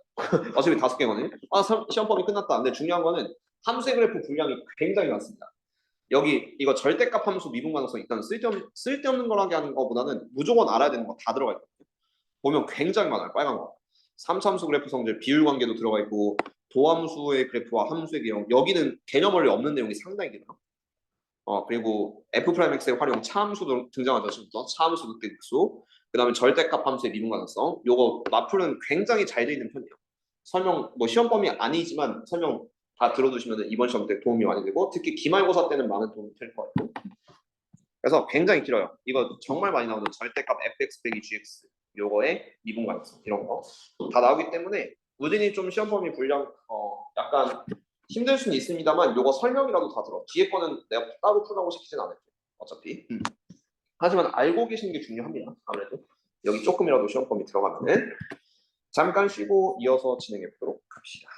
어차피 5개거든요. 시험 범위 끝났다. 근데 중요한 거는 함수의 그래프 분량이 굉장히 많습니다. 여기 이거 절대값 함수 미분 가능성 일단 쓸데없는 거라게 하는 것보다는 무조건 알아야 되는 거 다 들어가 있거든요. 보면 굉장히 많아요. 빨간 거. 3참수 그래프 성질 비율 관계도 들어가 있고 도함수의 그래프와 함수의 개형 여기는 개념 원리 없는 내용이 상당히 길어요. 그리고 F'X의 활용 차함수도 등장하죠. 지금부터 차함수 극대극소 그 다음에 절대값 함수의 미분 가능성 요거 마플은 굉장히 잘 돼 있는 편이에요. 설명 뭐 시험 범위 아니지만 설명 다 들어두시면 이번 시험 때 도움이 많이 되고 특히 기말고사 때는 많은 도움이 될 것 같고 그래서 굉장히 길어요. 이거 정말 많이 나오는 절대값 fx 빼기 gx 요거의 미분 가능성 이런 거 다 나오기 때문에 우진이 좀 시험 범위 분량 약간 힘들 수는 있습니다만 요거 설명이라도 다 들어. 뒤에 거는 내가 따로 풀라고 시키진 않을게 어차피. 하지만 알고 계시는 게 중요합니다. 아무래도 여기 조금이라도 시험 범위 들어가면은 잠깐 쉬고 이어서 진행해 보도록 합시다.